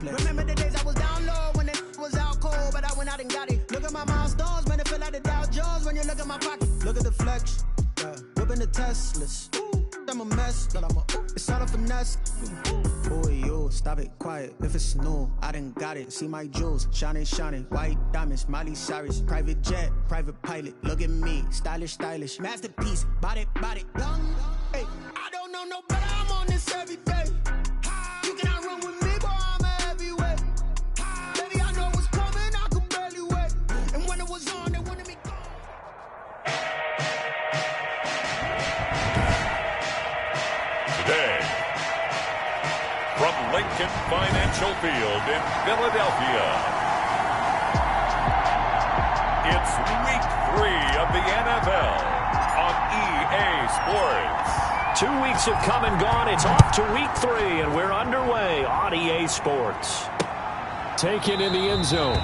Remember the days I was down low when it was out cold, but I went out and got it. Look at my milestones, man, it feel like the Dow Jones when you look at my pocket. Look at the flex, yeah. Whipping the Teslas. I'm a mess, but it's all a finesse. Boy, you stop it quiet. If it's new, I done got it. See my jewels, shining, shining. White diamonds, Miley Cyrus. Private jet, private pilot. Look at me, stylish, stylish. Masterpiece, body, young. Hey, I don't know no better. I'm on this every day. You cannot run with me, boy. I'm a heavyweight. Baby, I know what's coming. I could barely wait. And when it was on, they wanted me gone. Today, from Lincoln Financial Field in Philadelphia, it's Week 3 of the NFL on EA Sports. 2 weeks have come and gone. It's off to Week 3, and we're underway on EA Sports. Taken in the end zone.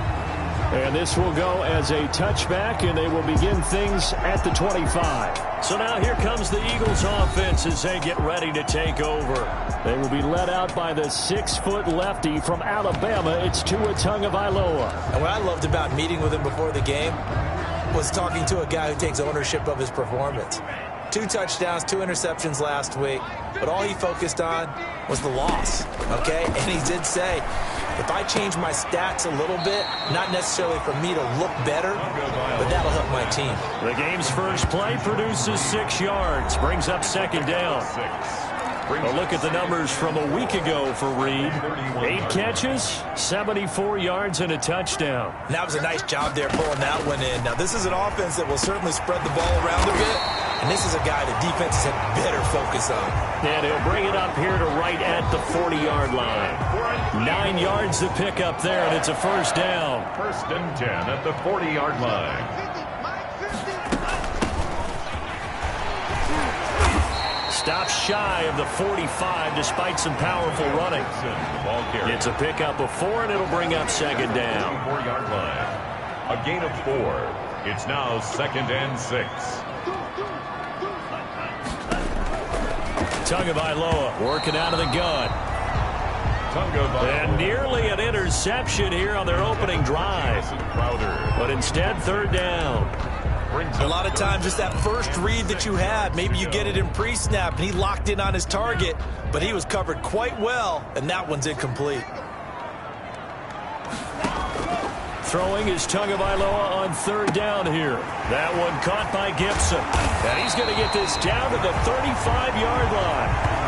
And this will go as a touchback, and they will begin things at the 25. So now here comes the Eagles offense as they get ready to take over. They will be led out by the 6-foot lefty from Alabama. It's Tua Tagovailoa. And what I loved about meeting with him before the game was talking to a guy who takes ownership of his performance. 2 touchdowns, 2 interceptions last week, but all he focused on was the loss, okay? And he did say, if I change my stats a little bit, not necessarily for me to look better, but that'll help my team. The game's first play produces 6 yards, brings up second down. A look at the numbers from a week ago for Reed. 8 catches, 74 yards, and a touchdown. And that was a nice job there pulling that one in. Now, this is an offense that will certainly spread the ball around a bit, and this is a guy that defenses have better focus on. And he'll bring it up here to right at the 40-yard line. 9 yards to pick up there, and it's a first down. 1st and 10 at the 40-yard line. Stops shy of the 45 despite some powerful running. It's a pickup of 4, and it'll bring up second down. 4-yard line. A gain of 4. It's now 2nd and 6. Tagovailoa working out of the gun. And nearly an interception here on their opening drive. But instead, 3rd down. A lot of times, just that first read that you had, maybe you get it in pre-snap, and he locked in on his target, but he was covered quite well, and that one's incomplete. Throwing is Tagovailoa on 3rd down here. That one caught by Gibson. And he's going to get this down to the 35-yard line.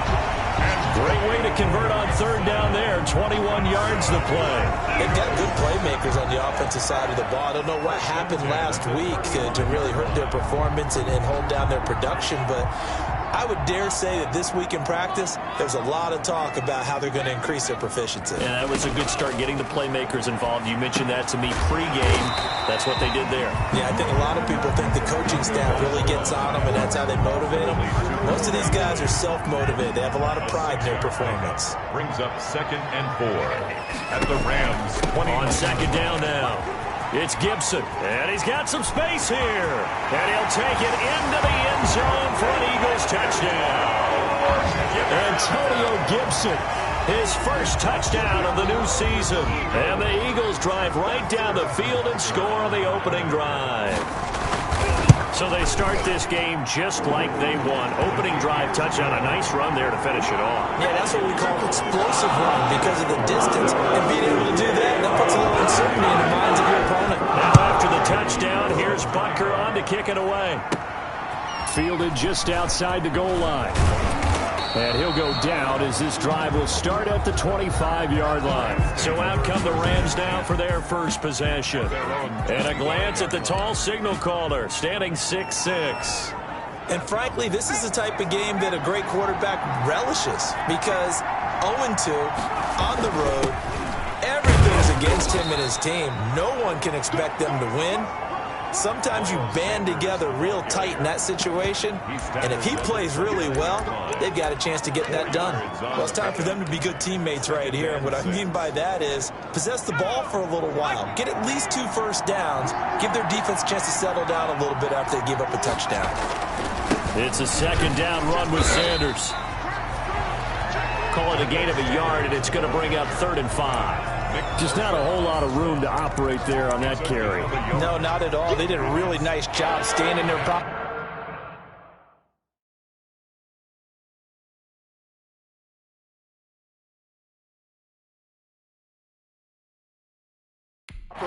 Great way to convert on 3rd down there. 21 yards to play. They've got good playmakers on the offensive side of the ball. I don't know what happened last week to really hurt their performance and hold down their production, but I would dare say that this week in practice, there's a lot of talk about how they're going to increase their proficiency. Yeah, that was a good start getting the playmakers involved. You mentioned that to me pregame. That's what they did there. Yeah, I think a lot of people think the coaching staff really gets on them, and that's how they motivate them. Most of these guys are self-motivated. They have a lot of pride in their performance. Brings up 2nd and 4 at the Rams 20. On 2nd down now. It's Gibson, and he's got some space here. And he'll take it into the end zone for an Eagles touchdown. Antonio Gibson, his first touchdown of the new season. And the Eagles drive right down the field and score on the opening drive. So they start this game just like they won. Opening drive touchdown, a nice run there to finish it off. Yeah, that's what we call an explosive run because of the distance. And being able to do that puts a little uncertainty in the minds of your opponent. Now after the touchdown, here's Butker on to kick it away. Fielded just outside the goal line. And he'll go down as this drive will start at the 25-yard line. So out come the Rams now for their first possession. And a glance at the tall signal caller, standing 6'6". And frankly, this is the type of game that a great quarterback relishes because 0-2 on the road, everything's against him and his team. No one can expect them to win. Sometimes you band together real tight in that situation, and if he plays really well, they've got a chance to get that done. Well, it's time for them to be good teammates right here, and what I mean by that is possess the ball for a little while, get at least 2 first downs, give their defense a chance to settle down a little bit after they give up a touchdown. It's a 2nd down run with Sanders. call it a gain of a yard, and it's going to bring up 3rd and 5. Just not a whole lot of room to operate there on that carry. No, not at all. They did a really nice job staying in their proper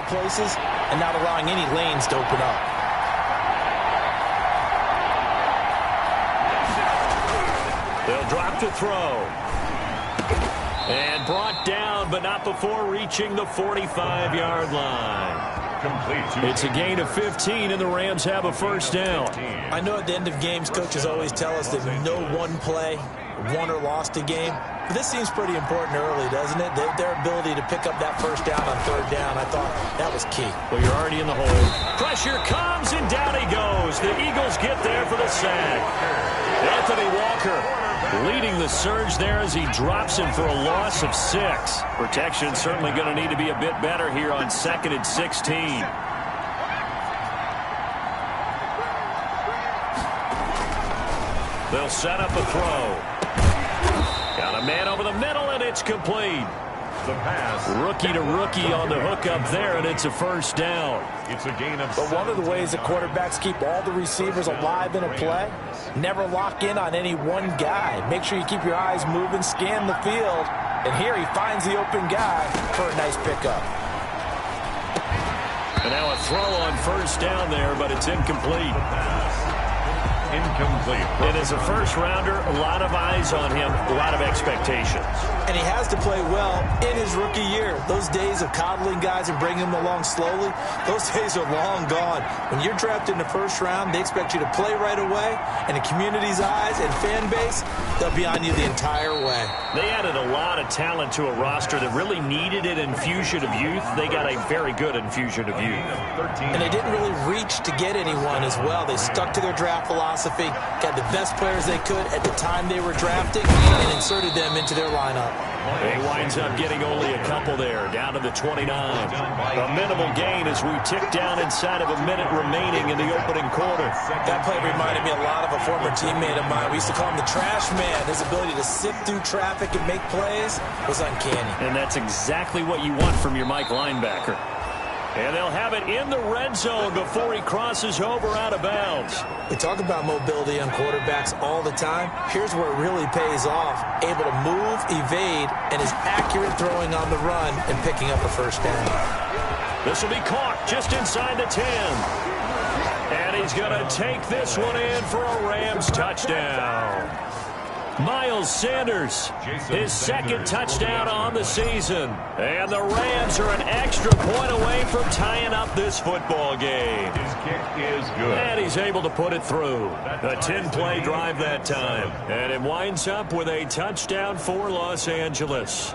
places and not allowing any lanes to open up. They'll drop to throw. And brought down, but not before reaching the 45-yard line. It's a gain of 15, and the Rams have a first down. I know at the end of games, coaches always tell us that no one play won or lost a game. But this seems pretty important early, doesn't it? Their ability to pick up that first down on 3rd down, I thought that was key. Well, you're already in the hole. Pressure comes, and down he goes. The Eagles get there for the sack. Anthony Walker leading the surge there as he drops him for a loss of 6. Protection certainly going to need to be a bit better here on 2nd and 16. They'll set up a throw. Got a man over the middle, and it's complete. The pass. Rookie to rookie on the hookup there, and it's a first down. It's a gain of But one of the ways that quarterbacks keep all the receivers alive in a play, never lock in on any one guy. Make sure you keep your eyes moving, scan the field, and here he finds the open guy for a nice pickup. And now a throw on first down there, but it's incomplete. incomplete. And as a first-rounder, a lot of eyes on him, a lot of expectations. And he has to play well in his rookie year. Those days of coddling guys and bringing them along slowly, those days are long gone. When you're drafted in the first round, they expect you to play right away, and the community's eyes and fan base, they'll be on you the entire way. They added a lot of talent to a roster that really needed an infusion of youth. They got a very good infusion of youth. And they didn't really reach to get anyone as well. They stuck to their draft philosophy, got the best players they could at the time they were drafting, and inserted them into their lineup. He winds up getting only a couple there, down to the 29. A minimal gain as we tick down inside of a minute remaining in the opening quarter. That play reminded me a lot of a former teammate of mine. We used to call him the trash man. His ability to sift through traffic and make plays was uncanny. And that's exactly what you want from your Mike linebacker. And they'll have it in the red zone before he crosses over out of bounds. We talk about mobility on quarterbacks all the time. Here's where it really pays off. Able to move, evade, and is accurate throwing on the run and picking up a first down. This will be caught just inside the 10. And he's going to take this one in for a Rams touchdown. Miles Sanders, his second touchdown on the season. And the Rams are an extra point away from tying up this football game. His kick is good. And he's able to put it through. A 10-play drive that time. And it winds up with a touchdown for Los Angeles.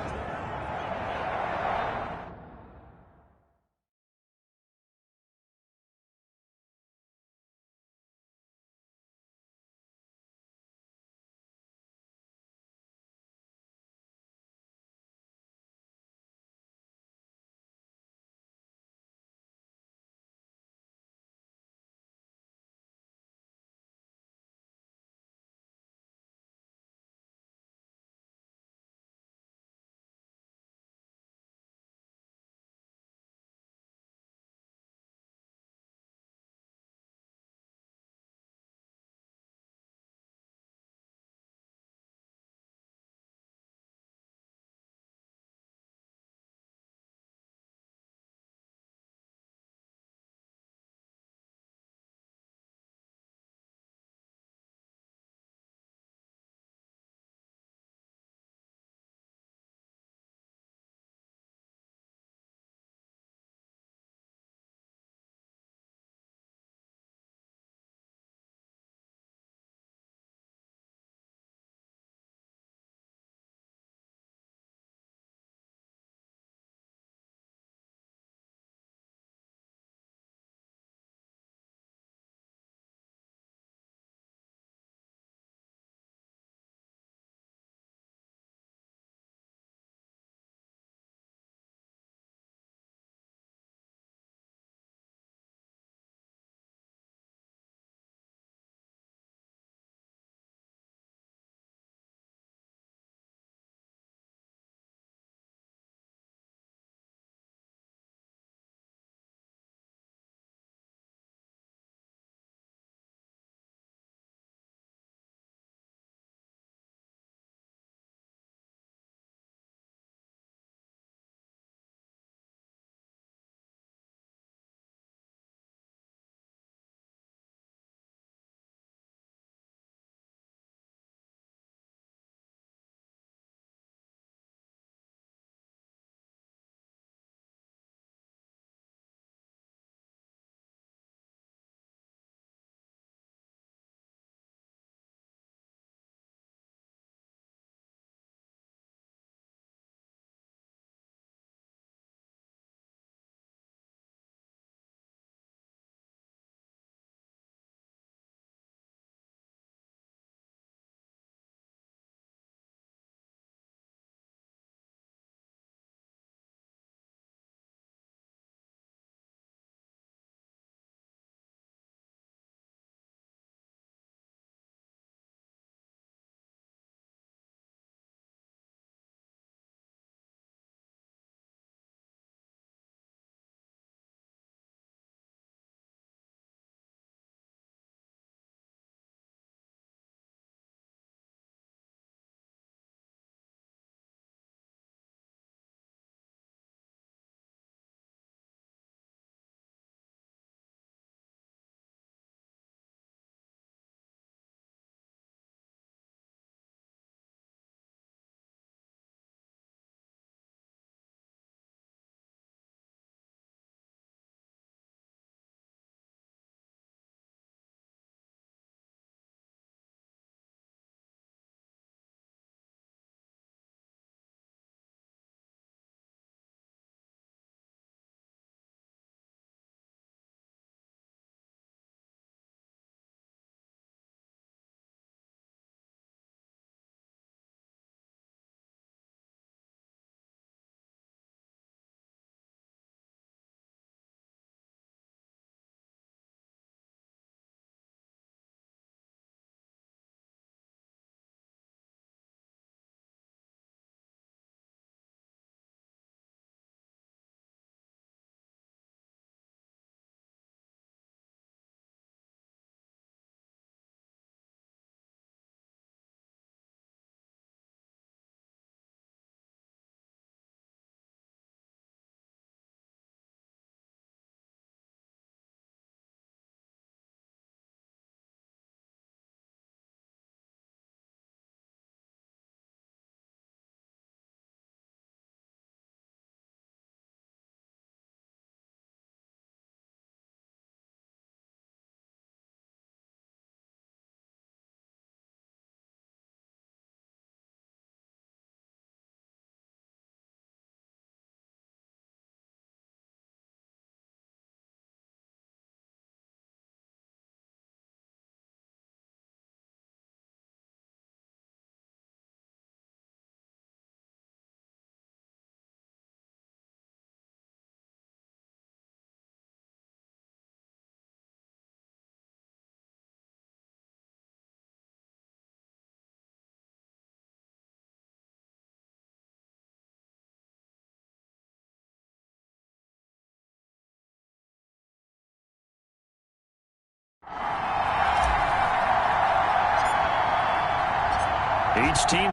Each team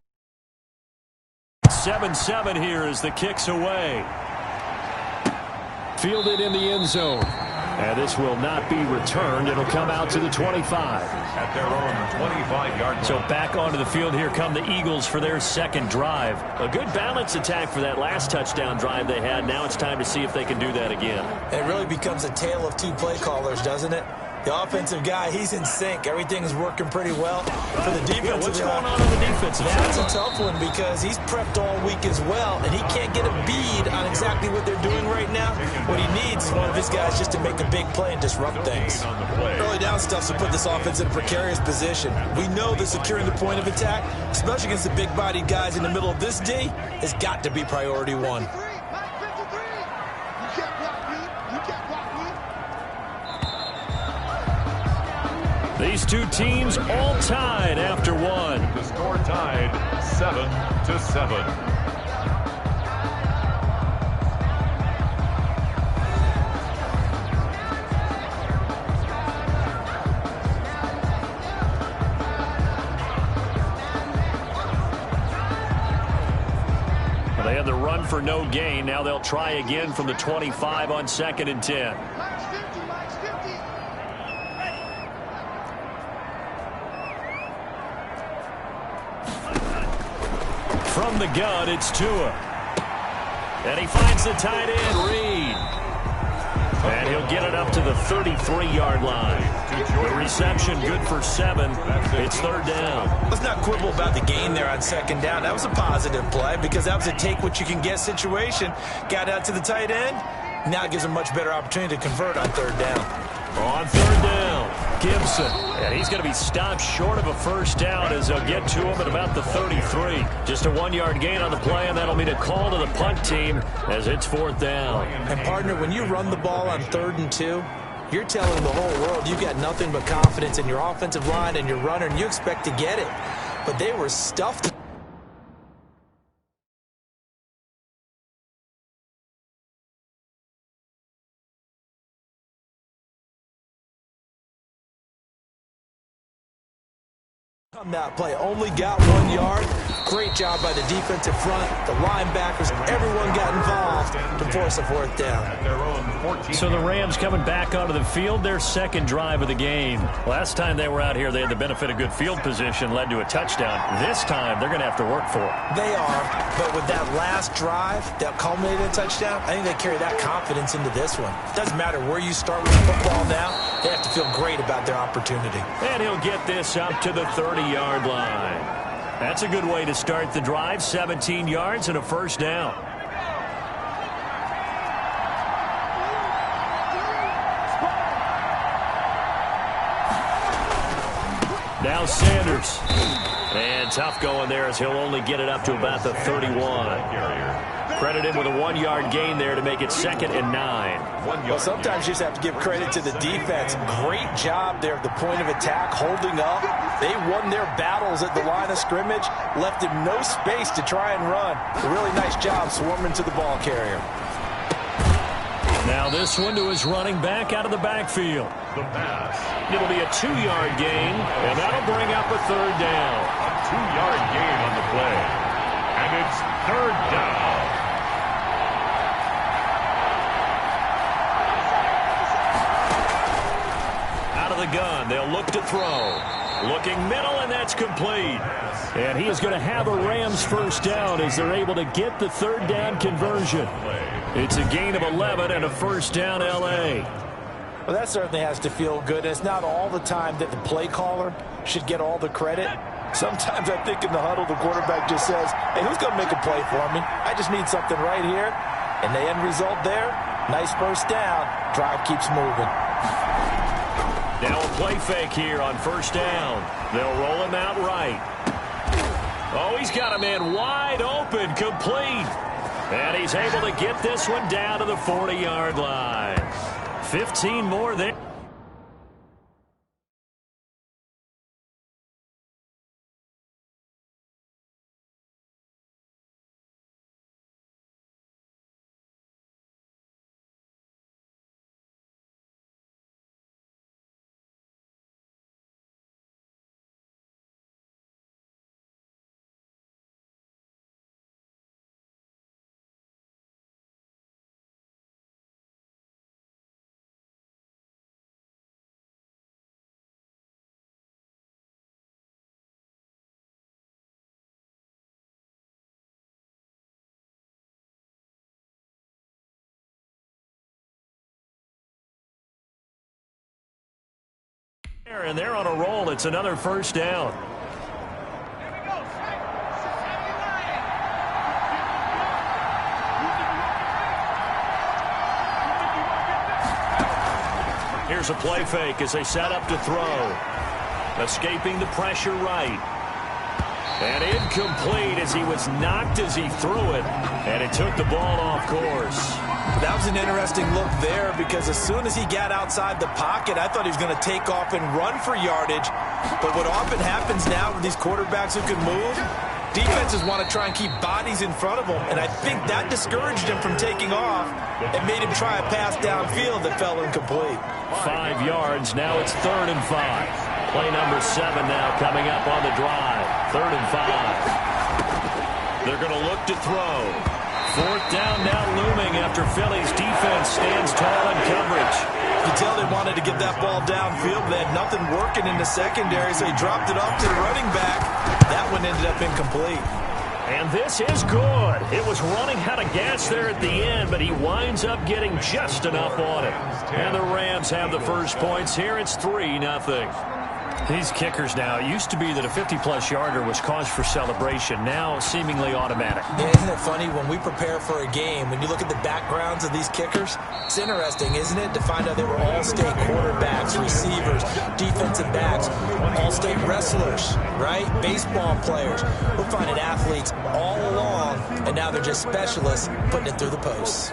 7-7 here as the kick's away. Fielded in the end zone. And this will not be returned. It'll come out to the 25. At their own 25-yard line. So back onto the field here come the Eagles for their second drive. A good balance attack for that last touchdown drive they had. Now it's time to see if they can do that again. It really becomes a tale of two play callers, doesn't it? The offensive guy, he's in sync. Everything's working pretty well. For the defensive what's guy, going on the defensive side? that's a tough one because he's prepped all week as well, and he can't get a bead on exactly what they're doing right now. What he needs is one of his guys just to make a big play and disrupt things. Early down stuff to put this offense in a precarious position. We know that securing the point of attack, especially against the big-bodied guys in the middle of this D, has got to be priority one. These two teams all tied after one. The score tied 7-7. They had the run for no gain. Now they'll try again from the 25 on 2nd and 10. From the gun, it's Tua. And he finds the tight end, Reed. And he'll get it up to the 33-yard line. The reception good for 7. It's 3rd down. Let's not quibble about the gain there on 2nd down. That was a positive play because that was a take-what-you-can-get situation. Got out to the tight end. Now it gives a much better opportunity to convert on 3rd down. On 3rd down, Gibson. And he's going to be stopped short of a 1st down as they'll get to him at about the 33. Just a 1-yard gain on the play, and that'll mean a call to the punt team as it's 4th down. And, partner, when you run the ball on 3rd and 2, you're telling the whole world you got nothing but confidence in your offensive line and your runner, and you expect to get it. But they were stuffed. On that play, only got 1 yard. Great job by the defensive front, the linebackers, everyone got involved to force a 4th down. So the Rams coming back onto the field, their 2nd drive of the game. Last time they were out here, they had the benefit of good field position, led to a touchdown. This time, they're going to have to work for it. They are, but with that last drive that culminated in a touchdown, I think they carry that confidence into this one. It doesn't matter where you start with the football now, they have to feel great about their opportunity. And he'll get this up to the 30-yard line. That's a good way to start the drive, 17 yards and a 1st down. Now Sanders. And tough going there as he'll only get it up to about the 31. Credit him with a 1-yard gain there to make it 2nd and 9. Well, sometimes you just have to give credit to the defense. Great job there at the point of attack, holding up. They won their battles at the line of scrimmage, left him no space to try and run. A really nice job swarming to the ball carrier. Now this one to his running back out of the backfield. The pass. It'll be a 2-yard gain, and that'll bring up a 3rd down. A 2-yard gain on the play. And it's 3rd down. Out of the gun, they'll look to throw. Looking middle, and that's complete. And he is going to have a Rams 1st down as they're able to get the 3rd down conversion. It's a gain of 11 and a 1st down L.A. Well, that certainly has to feel good. It's not all the time that the play caller should get all the credit. Sometimes I think in the huddle, the quarterback just says, hey, who's going to make a play for me? I just need something right here. And the end result there, nice 1st down. Drive keeps moving. Now a play fake here on 1st down. They'll roll him out right. Oh, he's got a man wide open, complete. And he's able to get this one down to the 40-yard line. 15 more there. And they're on a roll. It's another first down. Here's a play fake as they set up to throw. Escaping the pressure right. And incomplete as he was knocked as he threw it. And it took the ball off course. That was an interesting look there because as soon as he got outside the pocket, I thought he was going to take off and run for yardage. But what often happens now with these quarterbacks who can move, defenses want to try and keep bodies in front of them. And I think that discouraged him from taking off and made him try a pass downfield that fell incomplete. 5 yards. Now it's 3rd and 5. Play number 7 now coming up on the drive. 3rd and 5. They're going to look to throw. 4th down now looming after Philly's defense stands tall in coverage. You can tell they wanted to get that ball downfield. They had nothing working in the secondary, so he dropped it off to the running back. That one ended up incomplete. And this is good. It was running out of gas there at the end, but he winds up getting just enough on it. And the Rams have the first points here. It's 3-0. These kickers now, it used to be that a 50-plus yarder was cause for celebration. Now seemingly automatic. Yeah, isn't it funny when we prepare for a game, when you look at the backgrounds of these kickers, it's interesting, isn't it, to find out they were all-state quarterbacks, receivers, defensive backs, all-state wrestlers, right? Baseball players. We're finding athletes all along, and now they're just specialists putting it through the posts.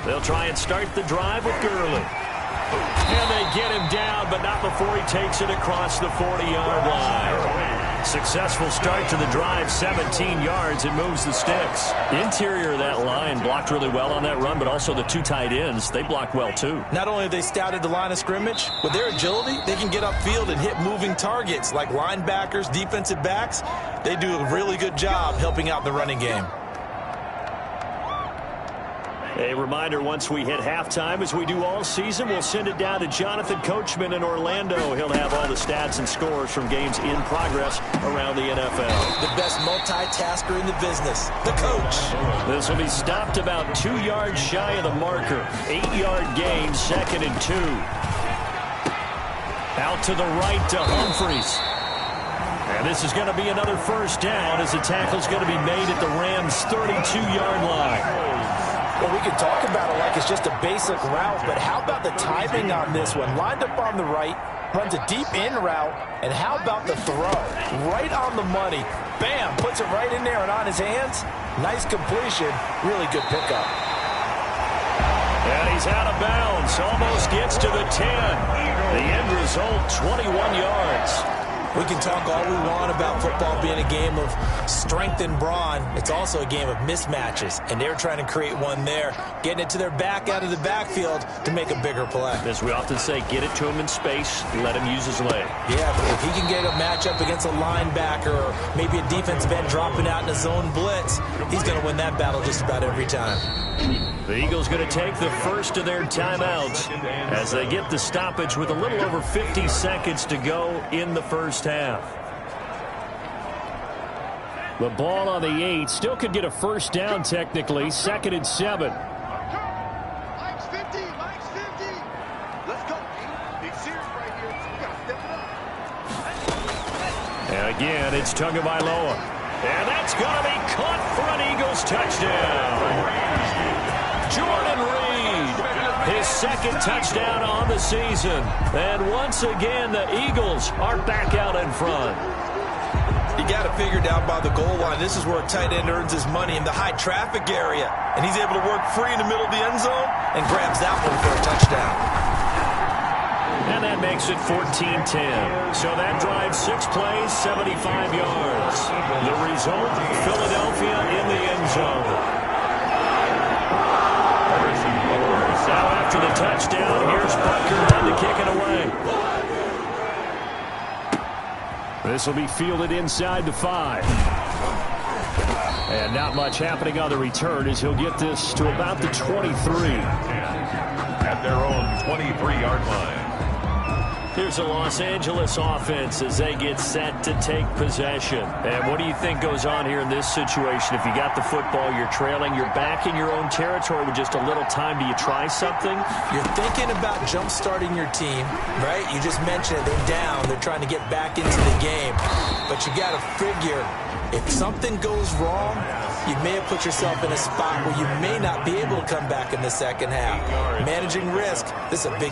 They'll try and start the drive with Gurley. And they get him down, but not before he takes it across the 40-yard line. Successful start to the drive, 17 yards, and moves the sticks. Interior of that line blocked really well on that run, but also the 2 tight ends, they blocked well too. Not only have they scouted the line of scrimmage, with their agility, they can get upfield and hit moving targets like linebackers, defensive backs. They do a really good job helping out the running game. A reminder, once we hit halftime, as we do all season, we'll send it down to Jonathan Coachman in Orlando. He'll have all the stats and scores from games in progress around the NFL. The best multitasker in the business, the coach. This will be stopped about 2 yards shy of the marker. 8-yard gain, 2nd and 2. Out to the right to Humphries. And this is going to be another first down as the tackle's going to be made at the Rams' 32-yard line. Well, we could talk about it like it's just a basic route, but how about the timing on this one? Lined up on the right, runs a deep in route, and how about the throw? Right on the money. Bam, puts it right in there and on his hands. Nice completion, really good pickup. And he's out of bounds, almost gets to the 10. The end result, 21 yards. We can talk all we want about football being a game of strength and brawn. It's also a game of mismatches, and they're trying to create one there, getting it to their back out of the backfield to make a bigger play. As we often say, get it to him in space, let him use his leg. Yeah, but if he can get a matchup against a linebacker or maybe a defensive end dropping out in a zone blitz, he's going to win that battle just about every time. The Eagles going to take the first of their timeouts as they get the stoppage with a little over 50 seconds to go in the first half. The ball on the 8, still could get a first down technically, 2nd and 7. Mike's 50, Mike's 50. Let's go. Big series right here. You got to step it up. And again, it's Tagovailoa. And that's going to be caught for an Eagles touchdown. Jordan Reed, his 2nd touchdown on the season. And once again, the Eagles are back out in front. You got to figure down by the goal line. This is where a tight end earns his money in the high traffic area. And he's able to work free in the middle of the end zone and grabs that one for a touchdown. And that makes it 14-10. So that drives 6 plays, 75 yards. The result, Philadelphia in the end zone. Now after the touchdown, here's Butker to kick it away. This will be fielded inside the 5. And not much happening on the return as he'll get this to about the 23. At their own 23-yard line. Here's the Los Angeles offense as they get set to take possession. And what do you think goes on here in this situation? If you got the football, you're trailing, you're back in your own territory with just a little time. Do you try something? You're thinking about jump-starting your team, right? You just mentioned it. They're down. They're trying to get back into the game. But you got to figure, if something goes wrong, you may have put yourself in a spot where you may not be able to come back in the second half. Managing risk, this is a big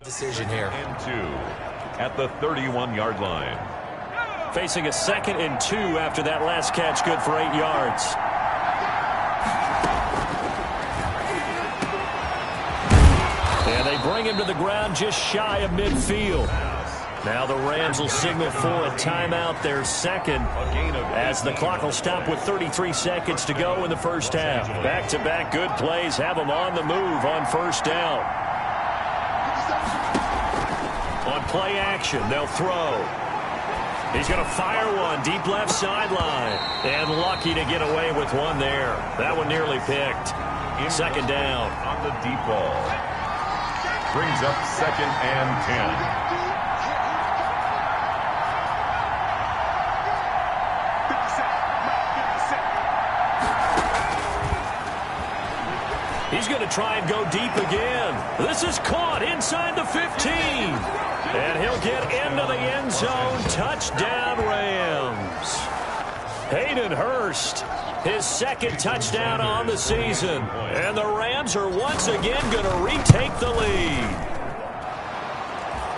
decision here. And 2 at the 31-yard line. Facing a 2nd and 2 after that last catch, good for 8 yards. And they bring him to the ground just shy of midfield. Now the Rams will signal for a timeout, their second, as the clock will stop with 33 seconds to go in the first half. Back-to-back good plays have them on the move on first down. On play action, they'll throw. He's going to fire one deep left sideline. And lucky to get away with one there. That one nearly picked. Second down. On the deep ball. Brings up 2nd and 10. He's going to try and go deep again. This is caught inside the 15. And he'll get into the end zone. Touchdown, Rams. Hayden Hurst, his second touchdown on the season. And the Rams are once again going to retake the lead.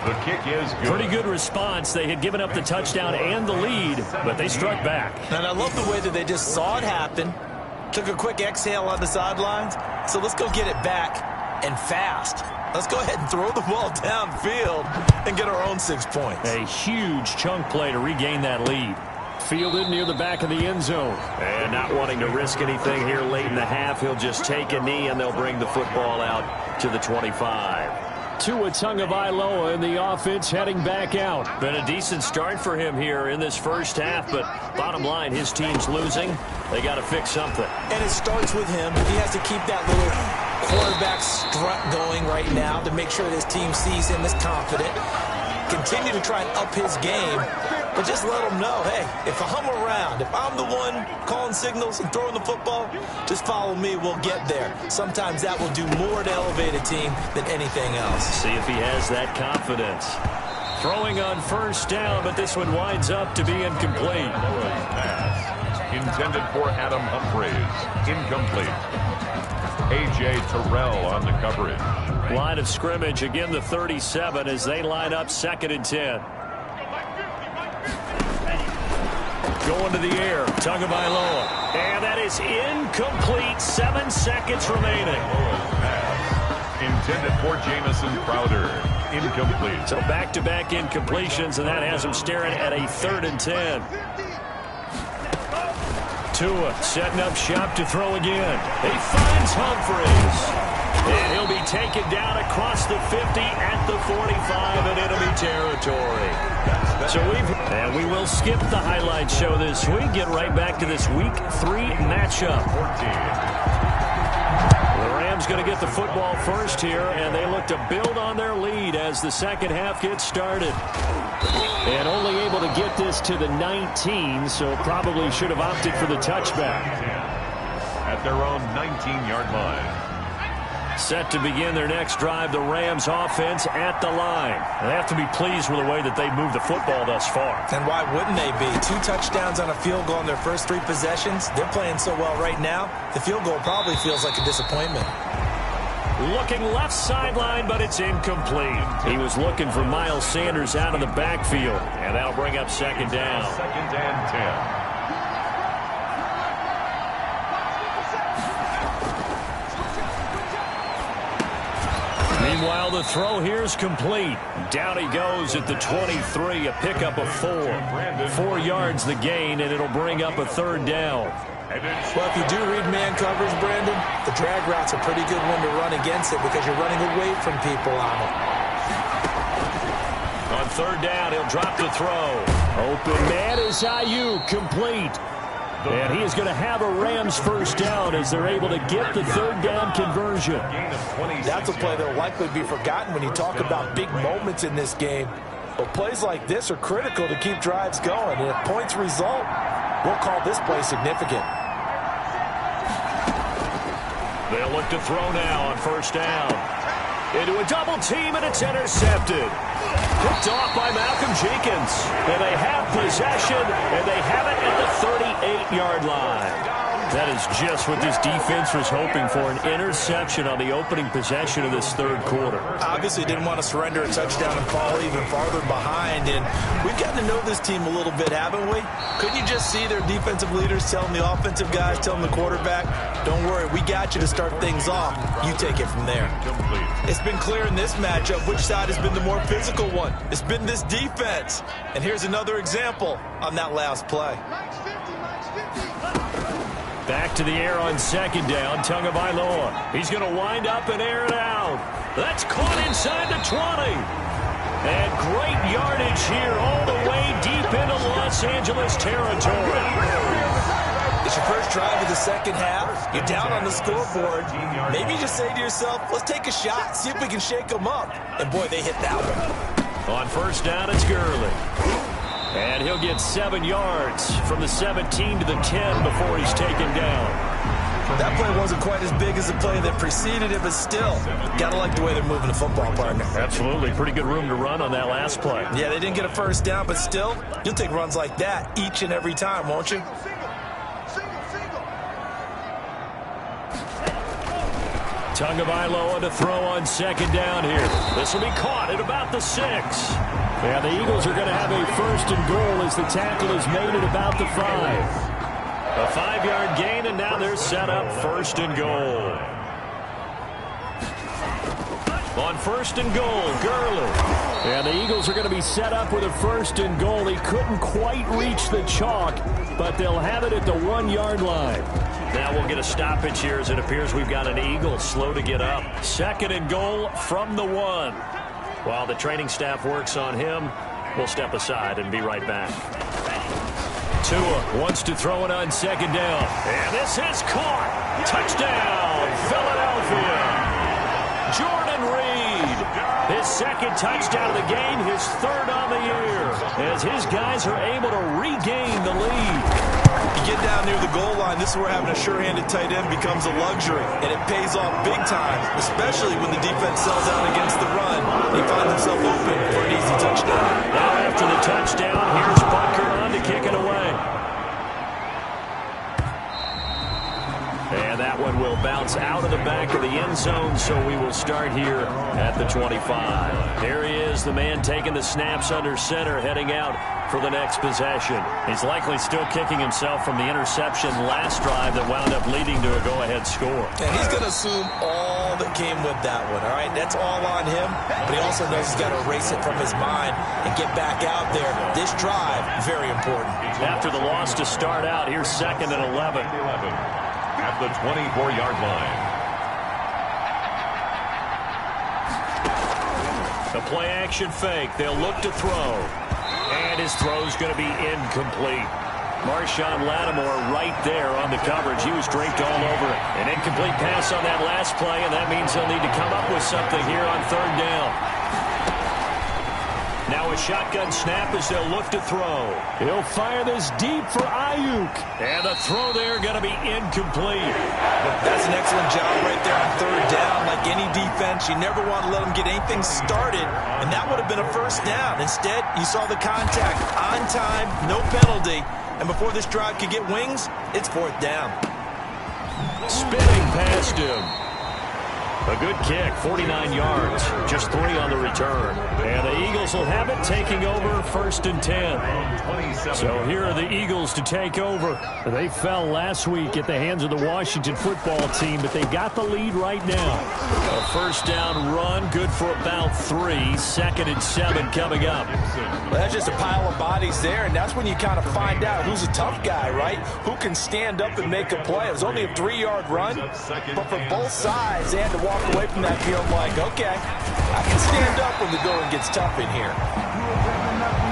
The kick is good. Pretty good response. They had given up the touchdown and the lead, but they struck back. And I love the way that they just saw it happen. Took a quick exhale on the sidelines. So let's go get it back and fast. Let's go ahead and throw the ball downfield and get our own 6 points. A huge chunk play to regain that lead. Fielded near the back of the end zone. And not wanting to risk anything here late in the half, he'll just take a knee and they'll bring the football out to the 25. Tua Tagovailoa in the offense heading back out. Been a decent start for him here in this first half, but bottom line, his team's losing. They got to fix something. And it starts with him. He has to keep that little quarterback strut going right now to make sure that his team sees him as confident. Continue to try and up his game, but just let him know, hey, if I'm around, if I'm the one calling signals and throwing the football, just follow me, we'll get there. Sometimes that will do more to elevate a team than anything else. See if he has that confidence. Throwing on first down, but this one winds up to be incomplete. Pass intended for Adam Humphries. Incomplete. A.J. Terrell on the coverage. Line of scrimmage, again the 37 as they line up 2nd and 10. Going to the air, Tagovailoa. And that is incomplete, 7 seconds remaining. Intended for Jamison Crowder. Incomplete. So back-to-back incompletions, and that has him staring at a 3rd and 10. Tua setting up shop to throw again. He finds Humphries. And he'll be taken down across the 50 at the 45 in enemy territory. So we will skip the highlight show this week. Get right back to this Week 3 matchup. The Rams going to get the football first here, and they look to build on their lead as the second half gets started. And only able to get this to the 19, so probably should have opted for the touchback. At their own 19-yard line. Set to begin their next drive, the Rams offense at the line. They have to be pleased with the way that they've moved the football thus far. And why wouldn't they be? 2 touchdowns on a field goal in their first 3 possessions. They're playing so well right now, the field goal probably feels like a disappointment. Looking left sideline, but it's incomplete. He was looking for Miles Sanders out of the backfield, and that'll bring up 2nd down. 2nd and 10. Meanwhile, the throw here is complete. Down he goes at the 23, a pickup of 4. 4 yards the gain, and it'll bring up a 3rd down. Well, if you do read man coverage, Brandon, the drag route's a pretty good one to run against it because you're running away from people on it. On 3rd down, he'll drop the throw. Open man is Ayuk, complete. And he is going to have a Rams first down as they're able to get the 3rd down conversion. That's a play that will likely be forgotten when you talk about big moments in this game. But plays like this are critical to keep drives going. And if points result, we'll call this play significant. They'll look to throw now on first down. Into a double team, and it's intercepted. Picked off by Malcolm Jenkins. And they have possession, and they have it at the 38-yard line. That is just what this defense was hoping for, an interception on the opening possession of this 3rd quarter. Obviously didn't want to surrender a touchdown and fall even farther behind. And we've gotten to know this team a little bit, haven't we? Couldn't you just see their defensive leaders telling the offensive guys, telling the quarterback, don't worry, we got you to start things off. You take it from there. It's been clear in this matchup which side has been the more physical one. It's been this defense. And here's another example on that last play. Back to the air on 2nd down, Tagovailoa. He's going to wind up and air it out. That's caught inside the 20. And great yardage here all the way deep into Los Angeles territory. It's your first drive of the second half. You're down on the scoreboard. Maybe you just say to yourself, let's take a shot, see if we can shake them up. And boy, they hit that one. On first down, it's Gurley. And he'll get 7 yards from the 17 to the 10 before he's taken down. That play wasn't quite as big as the play that preceded it, but still, got to like the way they're moving the football, partner. Absolutely. Pretty good room to run on that last play. Yeah, they didn't get a first down, but still, you'll take runs like that each and every time, won't you? Tagovailoa to throw on second down here. This will be caught at about the 6. And the Eagles are going to have a first and goal as the tackle is made at about the 5. A 5-yard gain, and now they're set up first and goal. On first and goal, Gurley. And the Eagles are going to be set up with a first and goal. He couldn't quite reach the chalk, but they'll have it at the 1-yard line. Now we'll get a stoppage here as it appears we've got an Eagle slow to get up. Second and goal from the 1. While the training staff works on him, we'll step aside and be right back. Tua wants to throw it on second down. And this is caught. Touchdown, Philadelphia. Jordan Reed, his second touchdown of the game, his third on the year, as his guys are able to regain the lead. You get down near the goal line, this is where having a sure-handed tight end becomes a luxury, and it pays off big time, especially when the defense sells out against the run. He finds himself open for an easy touchdown. Now after the touchdown, here's Bunker on to kick it away. And that one will bounce out of the back of the end zone, so we will start here at the 25. Here he is, the man taking the snaps under center, heading out for the next possession. He's likely still kicking himself from the interception last drive that wound up leading to a go-ahead score. And he's going to assume all that came with that one, all right? That's all on him, but he also knows he's got to erase it from his mind and get back out there. This drive, very important. After the loss to start out, here's second and 11. At the 24-yard line. A play-action fake. They'll look to throw. And his throw's going to be incomplete. Marshawn Lattimore right there on the coverage. He was draped all over it. An incomplete pass on that last play, and that means they'll need to come up with something here on third down. Now a shotgun snap as they'll look to throw. He'll fire this deep for Ayuk. And the throw there going to be incomplete. That's an excellent job right there on third down. Like any defense, you never want to let them get anything started, and that would have been a first down. Instead, you saw the contact on time, no penalty, and before this drive could get wings, it's fourth down. Spinning past him. A good kick, 49 yards, just 3 on the return. And the Eagles will have it, taking over first and 10. So here are the Eagles to take over. They fell last week at the hands of the Washington football team, but they got the lead right now. A first down run, good for about 3. Second and 7 coming up. Well, that's just a pile of bodies there, and that's when you kind of find out who's a tough guy, right? Who can stand up and make a play. It was only a 3-yard run, but for both sides, they had to walk away from that field like, okay, I can stand up when the going gets tough in here.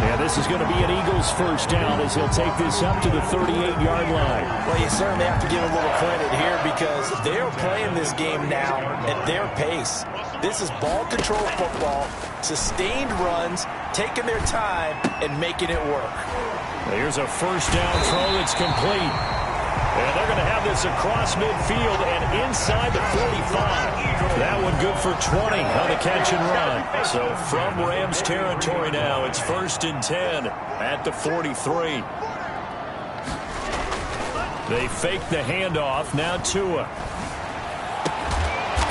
Yeah, this is going to be an Eagles first down as he'll take this up to the 38-yard line. Well, you certainly have to give a little credit here because they're playing this game now at their pace. This is ball control football, sustained runs, taking their time and making it work. Here's a first down throw that's complete. And they're going to have this across midfield and inside the 45. That one good for 20 on the catch and run. So from Rams territory now, it's first and 10 at the 43. They fake the handoff. Now Tua.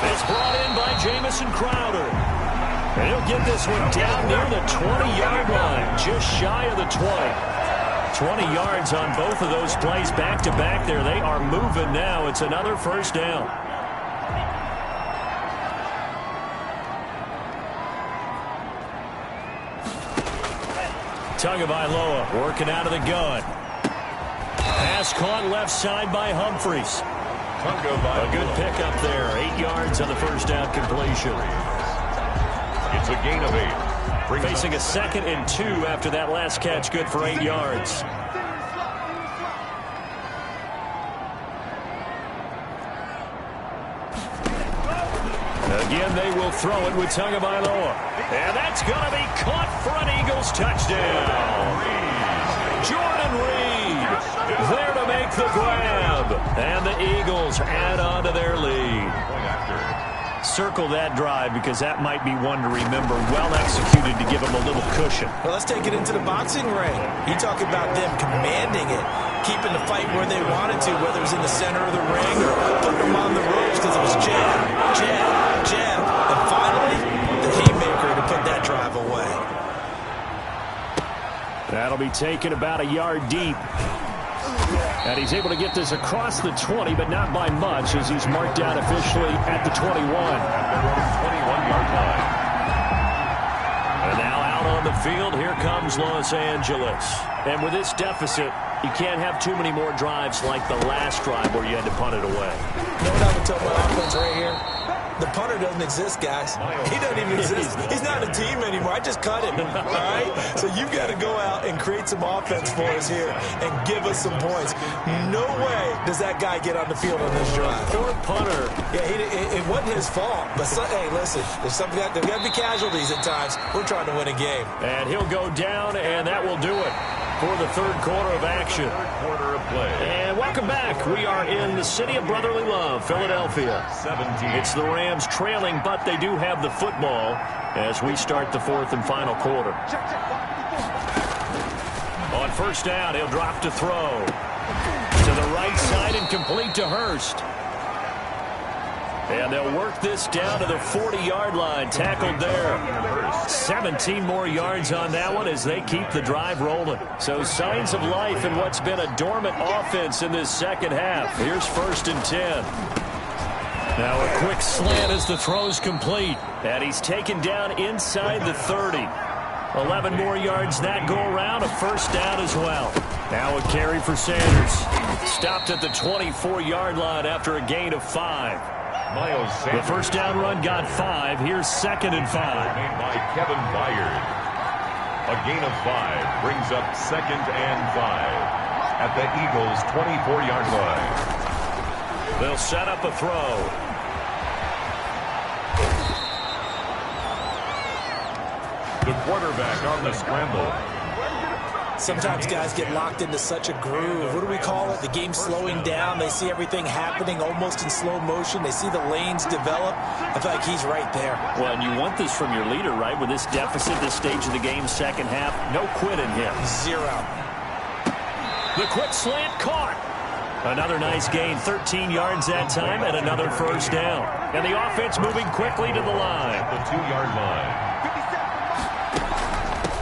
It's brought in by Jamison Crowder. And he'll get this one down near the 20-yard line, just shy of the 20. 20 yards on both of those plays back-to-back there. They are moving now. It's another first down. Tagovailoa working out of the gun. Pass caught left side by Humphries. A good pickup there. 8 yards on the first down completion. It's a gain of 8. Facing a second and 2 after that last catch, good for 8 yards. Again, they will throw it with Tagovailoa. And that's going to be caught for an Eagles touchdown. Jordan Reed there to make the grab. them. And the Eagles add on to their lead. Circle that drive because that might be one to remember. Well executed to give them a little cushion. Well, let's take it into the boxing ring. You talk about them commanding it, keeping the fight where they wanted to, whether it was in the center of the ring or putting them on the ropes because it was jab, jab, jab, and finally the haymaker to put that drive away. That'll be taken about a yard deep. And he's able to get this across the 20, but not by much as he's marked out officially at the 21. 21-yard line. And now out on the field, here comes Los Angeles. And with this deficit, you can't have too many more drives like the last drive where you had to punt it away. You know what I would tell my offense right here? The punter doesn't exist, guys. He doesn't even exist. He's not a team anymore. I just cut him, all right? So you've got to go out and create some offense for us here and give us some points. No way does that guy get on the field on this drive. Poor punter. Yeah, it wasn't his fault. But, hey, listen, there's got to be casualties at times. We're trying to win a game. And he'll go down, and that will do it for the third quarter of action. Quarter of play. And welcome back. We are in the city of brotherly love, Philadelphia. 17. It's the Rams trailing, but they do have the football as we start the fourth and final quarter. On first down, he'll drop to throw. To the right side and complete to Hurst. And they'll work this down to the 40-yard line. Tackled there. 17 more yards on that one as they keep the drive rolling. So signs of life in what's been a dormant offense in this second half. Here's 1st and 10. Now a quick slant as the throw's complete. And he's taken down inside the 30. 11 more yards that go around. A first down as well. Now a carry for Sanders. Stopped at the 24-yard line after a gain of 5. The first down run got 5. Here's 2nd and 5. Made by Kevin Byard. A gain of 5 brings up 2nd and 5 at the Eagles' 24-yard line. They'll set up a throw. The quarterback on the scramble. Sometimes guys get locked into such a groove. What do we call it? The game's slowing down. They see everything happening almost in slow motion. They see the lanes develop. I feel like he's right there. Well, and you want this from your leader, right? With this deficit, this stage of the game, second half, no quit in him. 0. The quick slant caught. Another nice gain, 13 yards that time, and another first down. And the offense moving quickly to the line. The 2-yard line.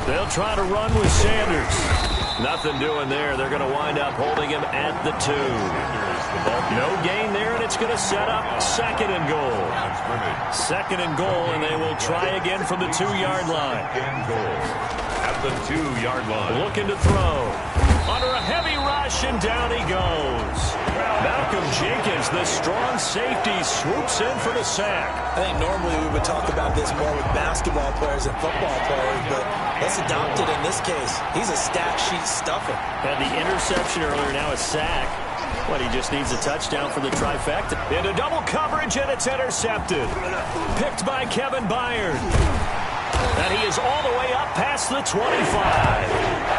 They'll try to run with Sanders. Nothing doing there. They're going to wind up holding him at the 2. No gain there, and it's going to set up 2nd and goal. 2nd and goal, and they will try again from the 2-yard line. And goal at the 2-yard line. Looking to throw. Under a heavy rush, and down he goes. Malcolm Jenkins, the strong safety, swoops in for the sack. I think normally we would talk about this more with basketball players and football players, but let's adopt it in this case. He's a stat sheet stuffer. Had the interception earlier, now a sack. But he just needs a touchdown for the trifecta. Into double coverage, and it's intercepted. Picked by Kevin Byard. And he is all the way up past the 25.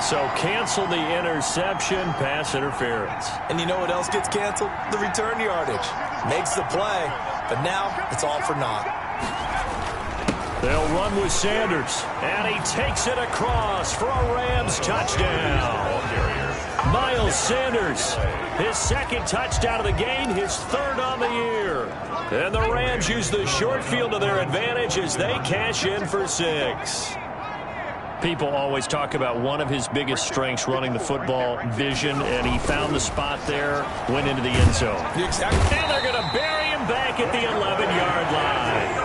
So cancel the interception, pass interference. And you know what else gets canceled? The return yardage. Makes the play, but now it's all for naught. They'll run with Sanders, and he takes it across for a Rams touchdown. Miles Sanders, his 2nd touchdown of the game, his 3rd on the year. And the Rams use the short field to their advantage as they cash in for 6. People always talk about one of his biggest strengths running the football, vision, and he found the spot there, went into the end zone. Exactly. And they're going to bury him back at the 11-yard line.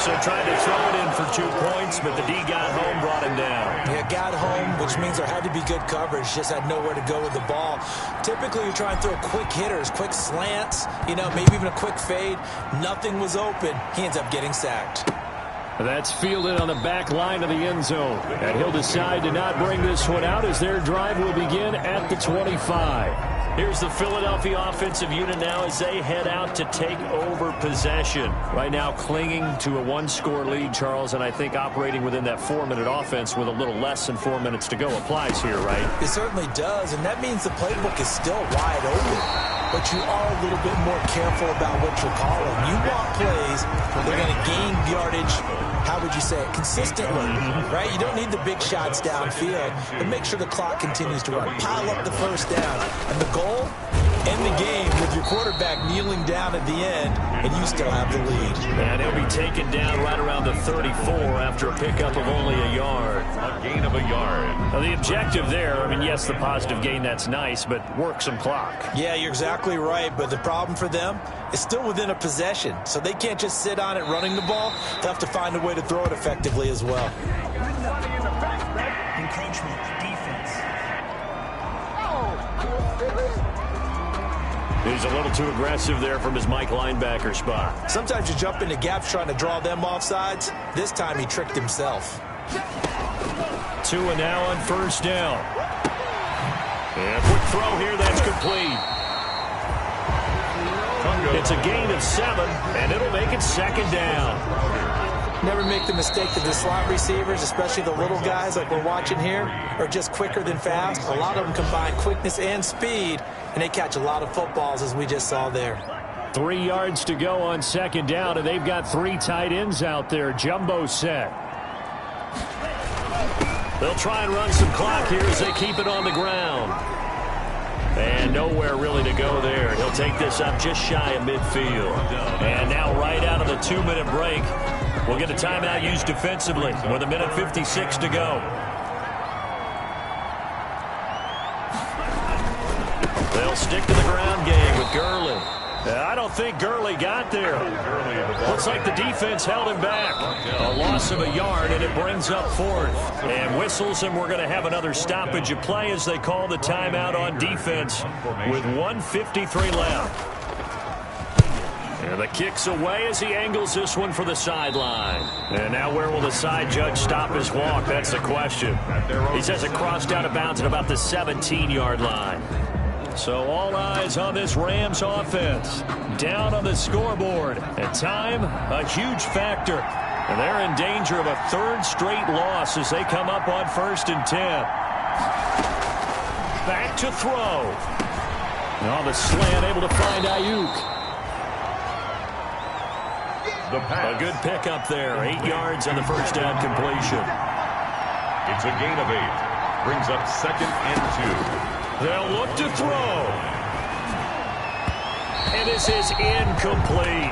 So tried to throw it in for 2 points, but the D got home, brought him down. Yeah, got home, which means there had to be good coverage. Just had nowhere to go with the ball. Typically, you try and throw quick hitters, quick slants, maybe even a quick fade. Nothing was open. He ends up getting sacked. That's fielded on the back line of the end zone. And he'll decide to not bring this one out as their drive will begin at the 25. Here's the Philadelphia offensive unit now as they head out to take over possession. Right now clinging to a one-score lead, Charles, and I think operating within that 4-minute offense with a little less than 4 minutes to go applies here, right? It certainly does, and that means the playbook is still wide open. But you are a little bit more careful about what you're calling. You want plays that are going to gain yardage, how would you say it, consistently, right? You don't need the big shots downfield, but make sure the clock continues to run. Pile up the first down. And the goal, end the game with your quarterback kneeling down at the end, and you still have the lead. And he'll be taken down right around the 34 after a pickup of only a yard. A gain of a yard. Now, the objective there, I mean, yes, the positive gain, that's nice, but work some clock. Yeah, you're exactly right, but the problem for them is still within a possession, so they can't just sit on it running the ball. They'll have to find a way to throw it effectively as well. Encroachment, defense. He's a little too aggressive there from his Mike linebacker spot. Sometimes you jump into gaps trying to draw them off sides. This time he tricked himself. Tua now on first down. And a quick throw here, that's complete. It's a gain of 7, and it'll make it second down. Never make the mistake that the slot receivers, especially the little guys like we're watching here, are just quicker than fast. A lot of them combine quickness and speed, and they catch a lot of footballs, as we just saw there. 3 yards to go on second down, and they've got 3 tight ends out there. Jumbo set. They'll try and run some clock here as they keep it on the ground. And nowhere really to go there. He'll take this up just shy of midfield. And now right out of the 2-minute break, we'll get a timeout used defensively with 1:56 to go. They'll stick to the ground game with Gurley. I don't think Gurley got there. Looks like the defense held him back. A loss of a yard, and it brings up 4th. And whistles, and we're going to have another stoppage of play as they call the timeout on defense with 1:53 left. And the kick's away as he angles this one for the sideline. And now where will the side judge stop his walk? That's the question. He says it crossed out of bounds at about the 17-yard line. So all eyes on this Rams offense. Down on the scoreboard. At time, a huge factor. And they're in danger of a 3rd straight loss as they come up on 1st and 10. Back to throw. Now the slant able to find Ayuk. A good pickup there. 8 yards on the first down completion. It's a gain of 8. Brings up 2nd and 2. They'll look to throw. And this is incomplete.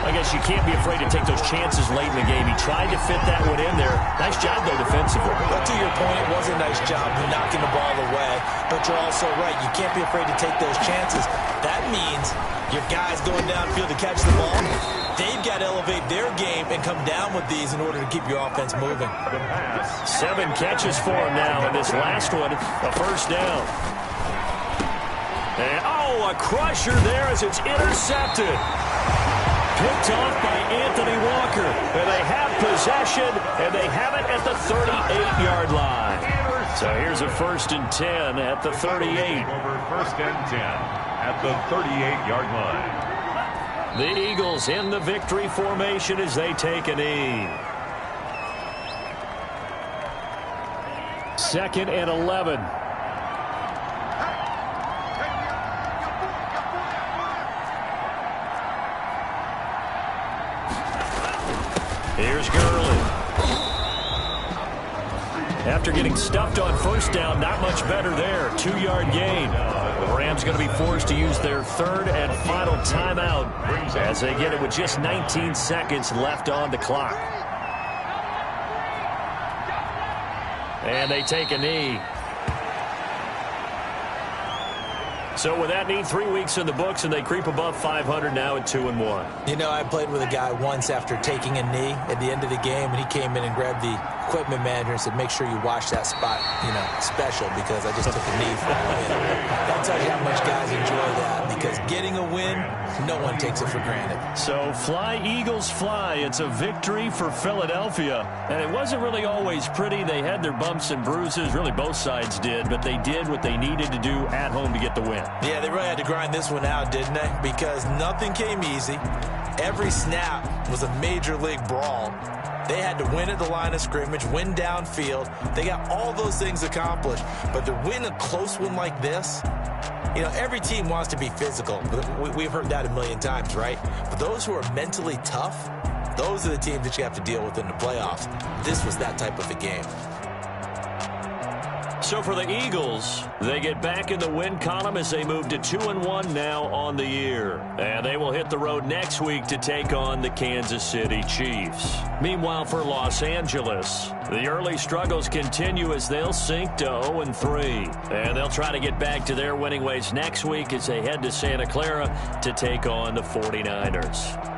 I guess you can't be afraid to take those chances late in the game. He tried to fit that one in there. Nice job, though, defensively. But to your point, it was a nice job knocking the ball away. But you're also right. You can't be afraid to take those chances. That means your guys going downfield to catch the ball, they've got to elevate their game and come down with these in order to keep your offense moving. 7 catches for him now, and this last one, a first down. And, a crusher there as it's intercepted. Picked off by Anthony Walker. And they have possession, and they have it at the 38-yard line. So here's a 1st and 10 at the 38. Over 1st and 10 at the 38-yard line. The Eagles in the victory formation as they take a knee. 2nd and 11. Here's Gurley. After getting stuffed on first down, not much better there. 2-yard gain. The Rams going to be forced to use their 3rd and final timeout as they get it with just 19 seconds left on the clock. And they take a knee. So with that knee, 3 weeks in the books, and they creep above 500 now at 2-1. You know, I played with a guy once after taking a knee at the end of the game, and he came in and grabbed the equipment manager and said, make sure you watch that spot, special, because I just took a knee for a win. That tells you how much guys enjoy that, because getting a win, no one takes it for granted. So fly, Eagles, fly. It's a victory for Philadelphia. And it wasn't really always pretty. They had their bumps and bruises. Really, both sides did. But they did what they needed to do at home to get the win. Yeah, they really had to grind this one out, didn't they? Because nothing came easy. Every snap was a major league brawl. They had to win at the line of scrimmage, win downfield. They got all those things accomplished. But to win a close one like this, every team wants to be physical. We've heard that a million times, right? But those who are mentally tough, those are the teams that you have to deal with in the playoffs. This was that type of a game. So for the Eagles, they get back in the win column as they move to 2-1 now on the year. And they will hit the road next week to take on the Kansas City Chiefs. Meanwhile, for Los Angeles, the early struggles continue as they'll sink to 0-3. And they'll try to get back to their winning ways next week as they head to Santa Clara to take on the 49ers.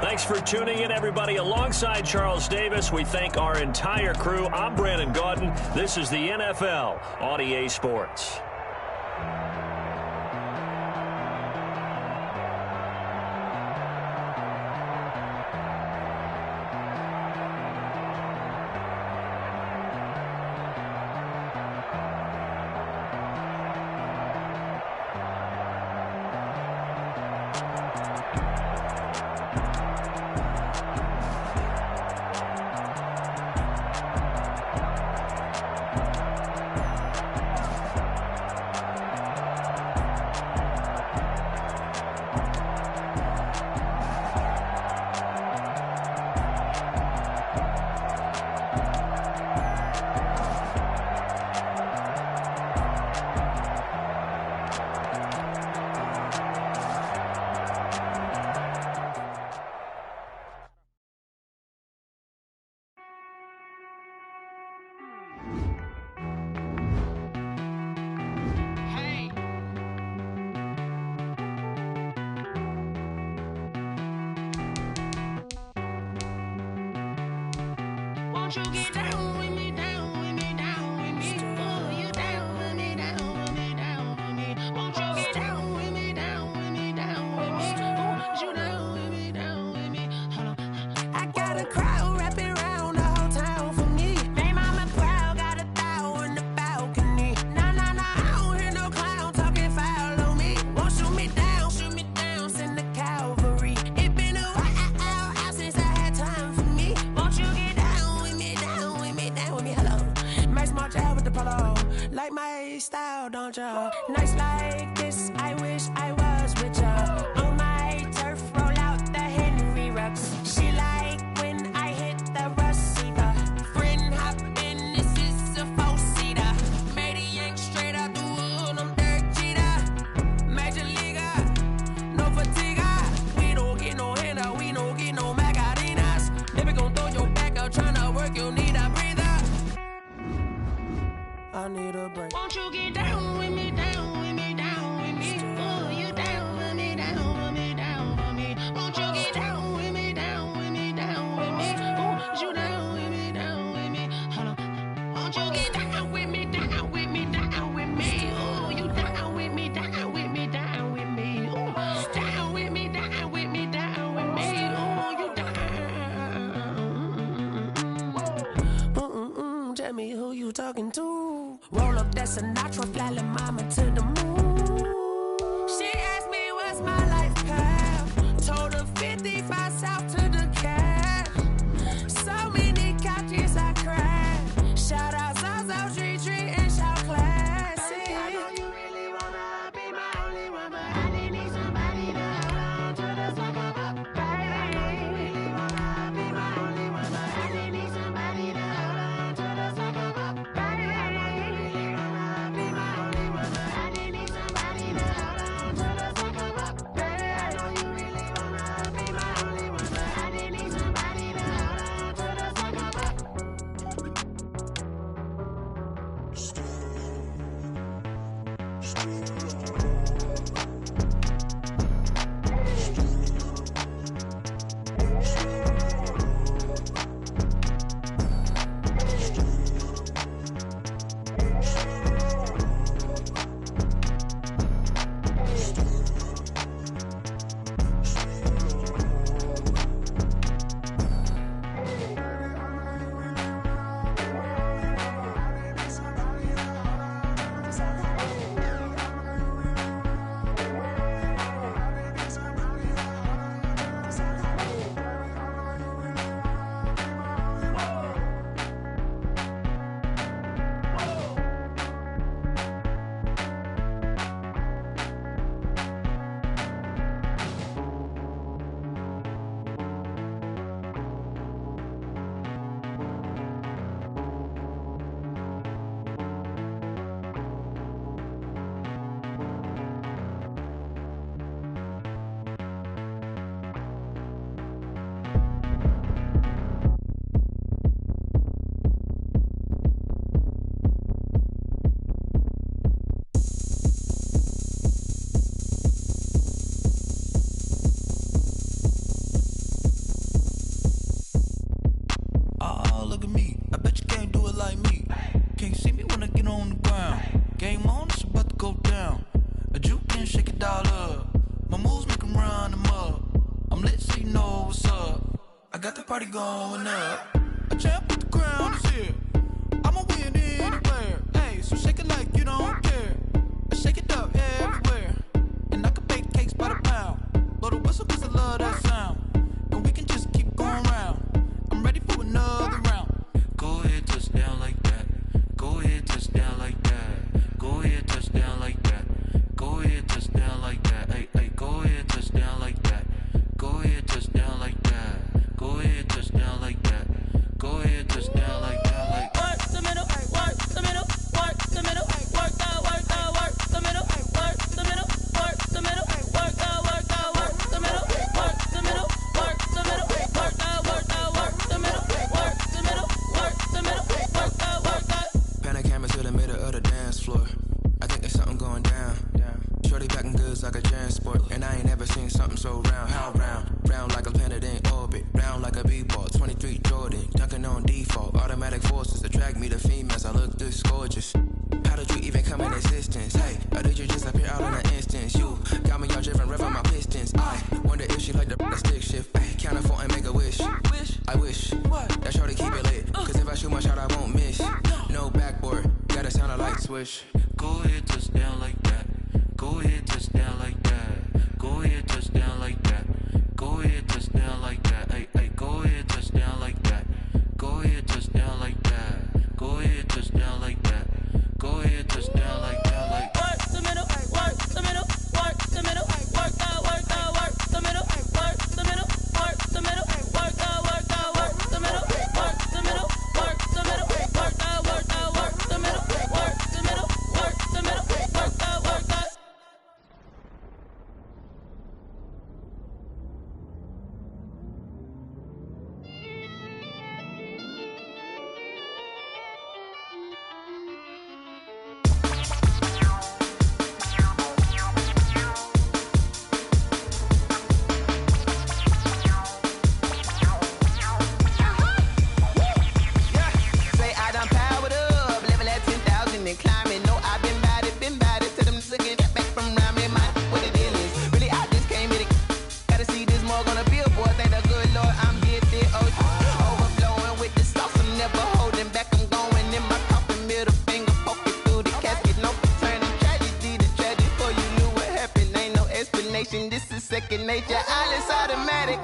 Thanks for tuning in, everybody. Alongside Charles Davis, we thank our entire crew. I'm Brandon Gaudin. This is the NFL on EA Sports. Won't you get down with me, down with me, down with me? Oh, you down with me, down with me, down with me. Won't you get down with me, down with me, down with me? Oh, you down with me, down with me? Hold on. I got a crowd wrapping around the whole town for me. They mama proud, got a thou in the balcony. Nah, I don't hear no clown talking foul on me. Won't shoot me down, send the cavalry. It been a while since I had time for me. Won't you get down with me, down with me, down with me? Hello. Max March out with the polo. Like my style, don't ya? Nights like this, I wish I was with ya. On my turf, roll out the Henry Rux. She like when I hit the receiver. Friend hop in, this is a four-seater. Made a yank straight out the wood, I'm Derek Jeter. Major leaguer, no fatigue. We don't get no handout, we don't get no Macarinas. Never gon' throw your back out, tryna work, you need a breather. I need a break. Won't you get down with me, down with me, down with me? Oh, you down with me, down with me, down with me? Won't you get down with me, down with me, down with me? Oh, you down with me, down with me? Hold on. Won't you get down with me, down with me, down with me? Oh, you down with me, down with me, down with me? Oh, down with me, down with me, down with me? Oh, you down. Tell me who you talking to. Roll up that Sinatra, fly la mama to the moon. She asked me what's my life path. Told her 55 south to the cash. So many couches I crashed. Shout out Zazo, Tree, and shout classic. I know you really wanna be my only one, but I didn't need somebody to hold on to the sucker up, baby. I really wanna be my only one, but I didn't need somebody to hold on to the sucker up, baby. I really wanna be my only one, but I didn't need somebody. got the party going up. A champ with the crown is here. I'ma win anywhere. Hey, so shake it like you don't care. I shake it up everywhere. And I can bake cakes by the pound. Blow the whistle 'cause I love that sound. And we can just keep going round. I'm ready for another round. Go ahead, touch down like that. Go ahead, touch down like that. Go ahead, touch down like that. Go ahead, touch down like that. Hey, hey, go ahead, touch down like that. Go ahead, touch down like that. Go ahead, touch down like that. Go ahead, touch down like that. Like work the middle, work the middle, work the middle, work the work the middle, work the middle, work the middle, work the work the middle, work the middle, work the middle, work the middle, work the middle, work the middle, work the. Pan a camera to the middle of the dance floor. I think there's something going down. Shorty packing goods like a transport, and I ain't never seen something so round. How round? Round like a planet in orbit, round like a b-ball. 23 Jordan, dunking on default. Automatic forces attract me to females. I look this gorgeous. How did you even come in existence? Hey, or did you just appear out in an instance? You got me all driven, revving my pistons. I wonder if she like the stick shift. Ay, count it for and make a wish. I wish that shorty keep it lit. 'Cause if I shoot my shot, I won't miss. No backboard, gotta sound a light switch. Go ahead, touch down like that. Go ahead, touch down like that. Go ahead, touch down like that. Go ahead, touch down like that. Hey, hey, go ahead, touch down like that. Go ahead, touch down like that. Go ahead, touch down like that. Go ahead, touch down like that. Like work the middle, work the middle, work the middle, work the work the middle, work the middle, work the middle, work the work the middle, work the middle, work the middle, work the work the middle, work the middle, work the middle, work the. This is second nature, all is automatic.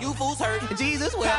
You fools hurt. Jesus will.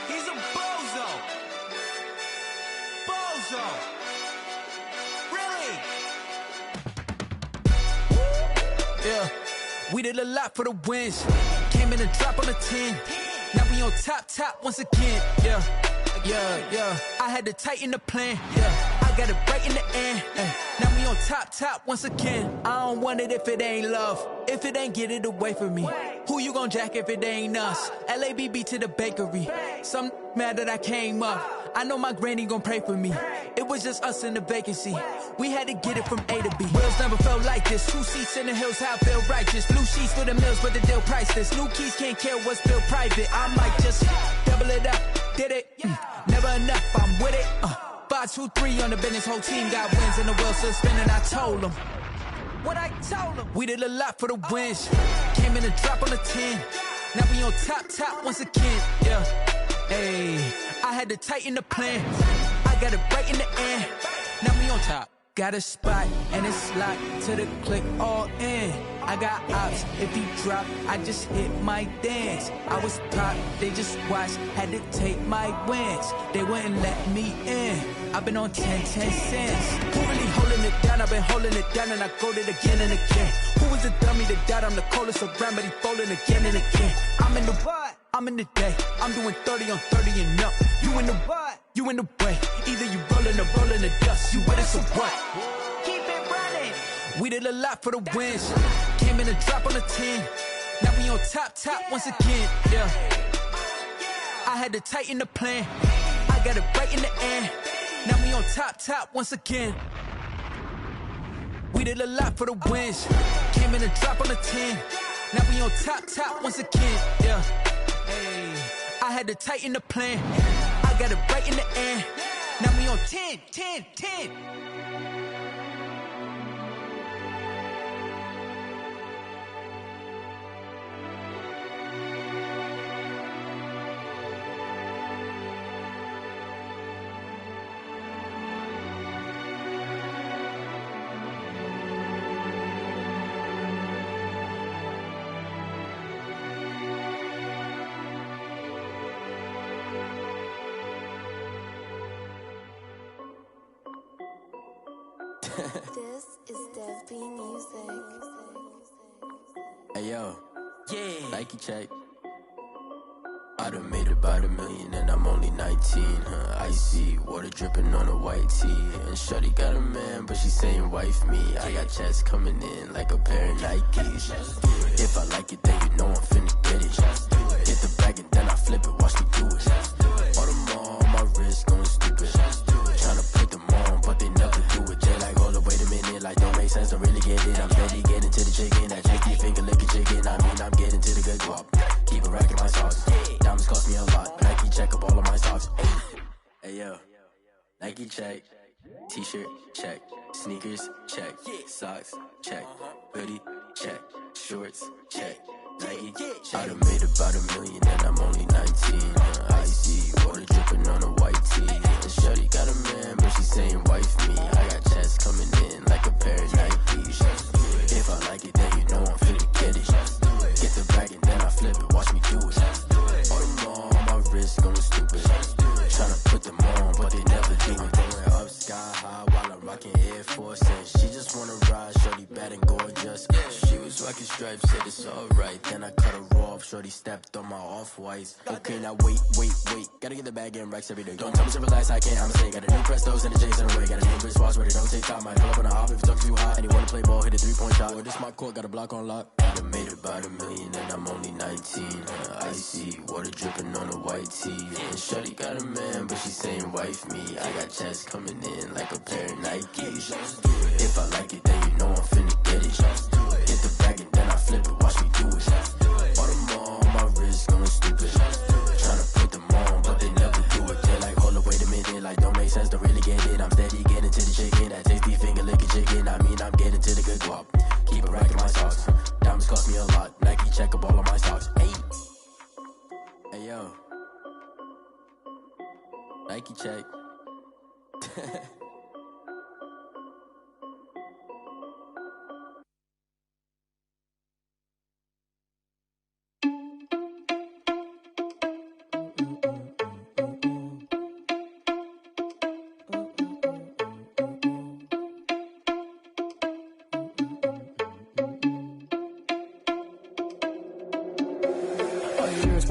He's a bozo. Bozo. Really? Yeah. We did a lot for the wins. Came in a drop on a 10. Now we on top once again. Yeah. I had to tighten the plan. Yeah. I got it right in the end. Now we on top once again. I don't want it if it ain't love. If it ain't, get it away from me. Who you gon' jack if it ain't us? LABB to the bakery. Some mad that I came up. I know my granny gon' pray for me. It was just us in the vacancy. We had to get it from A to B. Wheels never felt like this. 2 seats in the hills, how I feel righteous. Blue sheets for the mills, but the deal priceless. New keys can't care what's still private. I might just double it up. Did it? Never enough, I'm with it. 5, 2, 3 on the business. Whole team got wins and the wheels still spinning. I told them what I told them. We did a lot for the wins. Came in a drop on the 10. Now we on top once again. Yeah. Hey, I had to tighten the plan. I got it right in the end. Now we on top. Got a spot and it's locked to the click all in. I got ops, if he drop, I just hit my dance. I was top, they just watched, had to take my wins. They wouldn't let me in. I've been on 10 cents. Who really holding it down? I've been holding it down and I go it again and again. Who was the dummy that died? I'm the coldest around, but he folding again and again. I'm in the what? I'm in the day. I'm doing 30 on 30 and up. You in the what? You in the way. Either you rolling or rolling the dust. You with us or what? Keep it running. We did a lot for the wins. Came in a drop on the 10. Now we on top once again. Yeah. I had to tighten the plan. I got it right in the end. Now we on top once again. We did a lot for the wins. Came in a drop on the 10. Now we on top once again. Yeah. Hey, I had to tighten the plan. I got it right in the end. Now we on 10. This is Dev B Music. Hey yo, Yeah. Nike check. I done made about $1 million and I'm only 19, Icy, water dripping on a white tee. And shorty got a man, but she saying wife me. I got checks coming in like a pair of Nikes. If I like it, then you know I'm finna get it. Get the bag and then I flip it, watch me do it. All them on my wrist going stupid. Tryna put them on, but they never do it. They like, hold up, wait a minute, like don't make sense, don't really get it. I'm steady getting to the chicken, that cheeky finger licking chicken. I mean, I'm getting to the good guap. Keep a rack in my sauce. Diamonds cost me a lot. Nike check up all of my socks. Hey yo, Nike check. T-shirt check. Sneakers check. Socks check. Hoodie check. Shorts check. Nike check. I done made about $1 million and I'm only 19. Icy, water dripping on a white tee. And shorty got a man, but she saying wife me. I got checks coming in like a pair of Nikes. If I like it, then you know I'm finna get it. Get the bag and then I flip it, watch me do it. All them on my wrist going stupid. Tryna put them on, but they never do it. Going up sky high while I'm rocking Air Force. And she just wanna ride, shorty bad and gorgeous. She was rocking stripes, said it's alright. Then I cut her off, shorty stepped on my off-whites. Okay, now wait. Gotta get the bag and racks every day. Don't tell me to relax, I can't, I'm saying. Got a new Prestos and a J's in the way. Got a new wristwatch where they don't take time. Might pull up on a hop if it's too hot. And you wanna play ball, hit a 3-point shot. Well, this my court, got a block on lock. I done made about $1 million and I'm only 19. Icy, water dripping on a white tee. And shorty got a man, but she saying wife me. I got checks coming in like a pair of Nikes. If I like it, then you know I'm finna get it. Get the bag and then I flip it, watch me do it. All them on my wrist going stupid. Tryna put them on, but they never do it. They're like, hold up, wait a minute, like don't make sense, don't really get it. I'm steady getting to the chicken, that tasty finger licking chicken. I mean, I'm getting to the good guap. Keep a rack in my socks. Diamonds cost me a lot. Nike check up all of my socks. Hey yo, Nike check.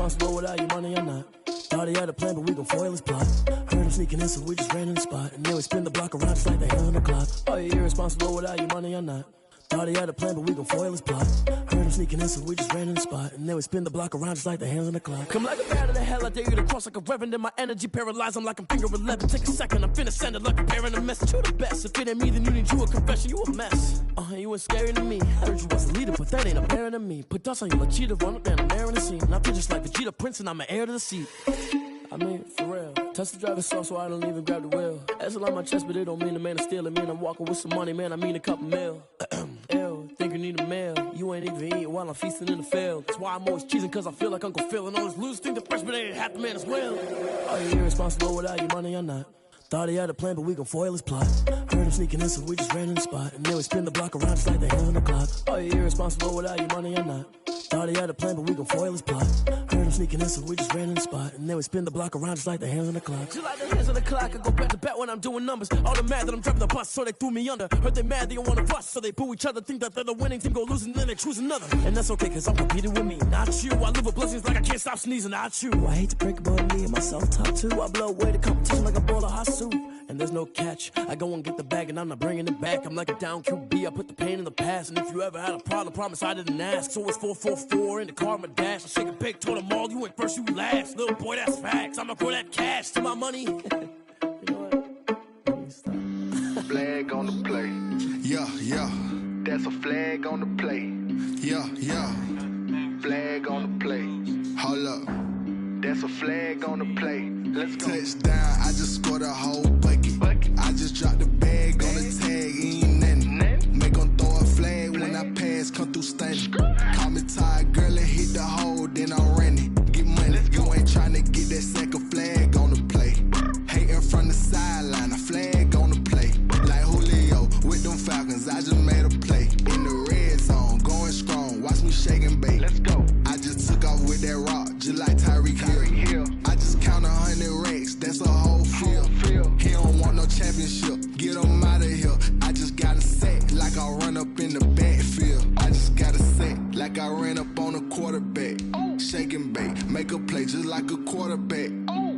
irresponsible without your money or not. Thought he had a plan, but we gon' foil his plot. Heard him sneaking in, so we just ran in the spot. And then we spin the block around just like the hand on the clock. Are you irresponsible without your money or not? Thought he had a plan, but we gon' foil his plot. Heard him sneaking in, so we just ran in the spot. And then we spin the block around just like the hands on the clock. Come like a bat of the hell, I dare you to cross like a reverend. In my energy paralyzed, I'm like I'm finger 11. Take a second, I'm finna send it like a bearing a message. You the best, if it ain't me, then you need you a confession. You a mess, you ain't scary to me. Heard you was a leader, but that ain't apparent to me. Put dust on you, like cheetah, run up down the air in the scene. And I feel just like Vegeta Prince, and I'm an heir to the seat. I mean, for real. Touch the driver's soft, so I don't even grab the wheel. That's on my chest, but it don't mean the man is stealing. Man, I'm walking with some money, man, I mean a couple mil. Ew, think you need a meal. You ain't even eating while I'm feasting in the field. That's why I'm always cheesing, cause I feel like Uncle Phil. And all those losers think the freshman ain't half the man as well. Are you irresponsible without your money or not? Thought he had a plan, but we gon' foil his plot. Heard him sneaking in, so we just ran in the spot. And then we spin the block around just like the hands on the clock. Are you irresponsible without your money or not? Thought he had a plan, but we gon' foil his plot. Heard him sneaking in, so we just ran in the spot. And then we spin the block around just like the hands on the clock. Just like the hands on the clock, I go back to back when I'm doing numbers. All the mad that I'm driving the bus, so they threw me under. Heard they mad, they don't wanna bust, so they boo each other. Think that they're the winning team, go losing, then they choose another. And that's okay, cause I'm competing with me, not you. I live with blessings like I can't stop sneezing, not you. I hate to break about me and my self-talk too. I blow away the competition like a bowl of hot soup. And there's no catch. I go and get the bag and I'm not bringing it back. I'm like a down QB, I put the pain in the past. And if you ever had a problem, promise I didn't ask. So it's 444 in the car, my dash. I shake a big, told them all, you ain't first, you last. Little boy, that's facts. I'ma throw that cash to my money. You know what? Let me stop. Flag on the play. Yeah, yeah. That's a flag on the play. Yeah, yeah. Flag on the play. Hold up. That's a flag on the play. Let's go. Touchdown, I just scored a whole bucket. I just dropped the bag on the tag, ain't nothing. Make them throw a flag when I pass, come through stunning. Call me tired, girl, and hit the hole, then I'm running. Get money, you ain't tryna get that second flag on the play. Hating from the sideline, a flag on the play. Like Julio with them Falcons, I just made a play. In the red zone, going strong, watch me shake and bake. Let's go. I just took off with that rock, just like Tyreek Hill. I just count 100 racks, that's a whole field. He don't want no championship, get him out of here. I just got a set, like I run up in the backfield. I just got a set, like I ran up on a quarterback. Shake and bake, make a play just like a quarterback.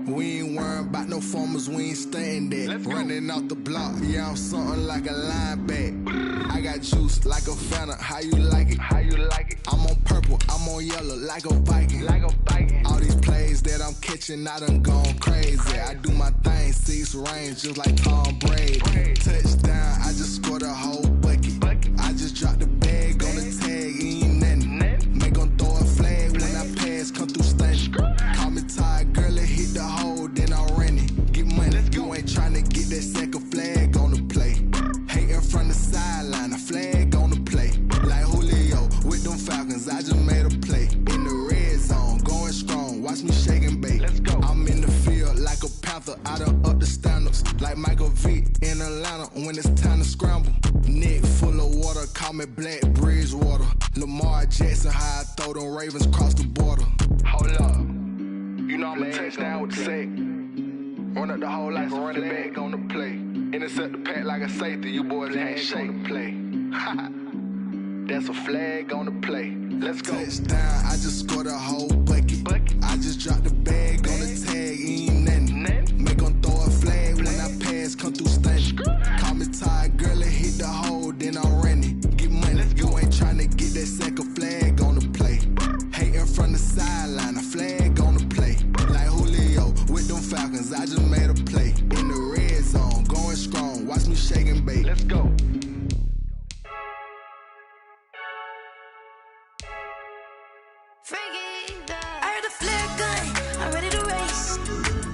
We ain't worrying about no formers, we ain't staying there. Running off the block, yeah, I'm something like a linebacker. I got juice like a Fanta, how you like it? How you like it? I'm on purple, I'm on yellow, like a Viking. Like a Viking. All these plays that I'm catching, I done gone crazy. I do my thing, 6 range, just like Tom Brady. Touchdown, I just scored a whole bucket. I just dropped the bag on the tag, ain't nothing. Make them throw a flag when I pass, come through stunning. Call me tired, girl, and hit the hole, then I'm running. Get money, you ain't tryna get that second flag on the play. Hating from the sideline, a flag on the play. Like Julio with them Falcons, I just made a play. In the red zone, going strong, watch me shake and bake. Let's go. I'm in the field like a Panther, I done up the standards. Like Michael Vick in Atlanta when it's time to scramble. Neck full of water, call me Black Bridgewater. Lamar Jackson, how I throw them Ravens cross the border. Hold up. You know I'm a touchdown with the sack. Run up the whole like a running back on the play. Intercept the pack like a safety. You boys ain't shake the play. That's a flag on the play. Let's go. Touchdown, I just scored a whole bucket. I just dropped the bag on the tag, ain't nothing. Make them throw a flag when I pass, come through stunning. Call me tired, girl, and hit the hole, then I'm running. Get money, you ain't tryna get that second flag on the play. Hating from the sideline, a flag on the play. Like Julio with them Falcons, I just made a play. In the red zone, going strong, watch me shake and bake. Let's go. I heard the flare gun, I'm ready to race.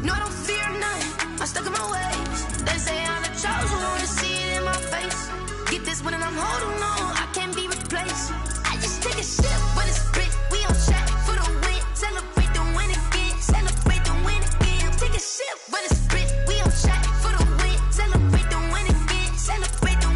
No, I don't fear none, I'm stuck in my ways. They say I'm the chosen one, to see it in my face. Get this one and I'm holding on, I can't be replaced. I just take a sip, but it's spit, we on track for the win. Celebrate the win again, celebrate the win again. Take a sip, but it's spit, we on track for the win. Celebrate the win again, celebrate the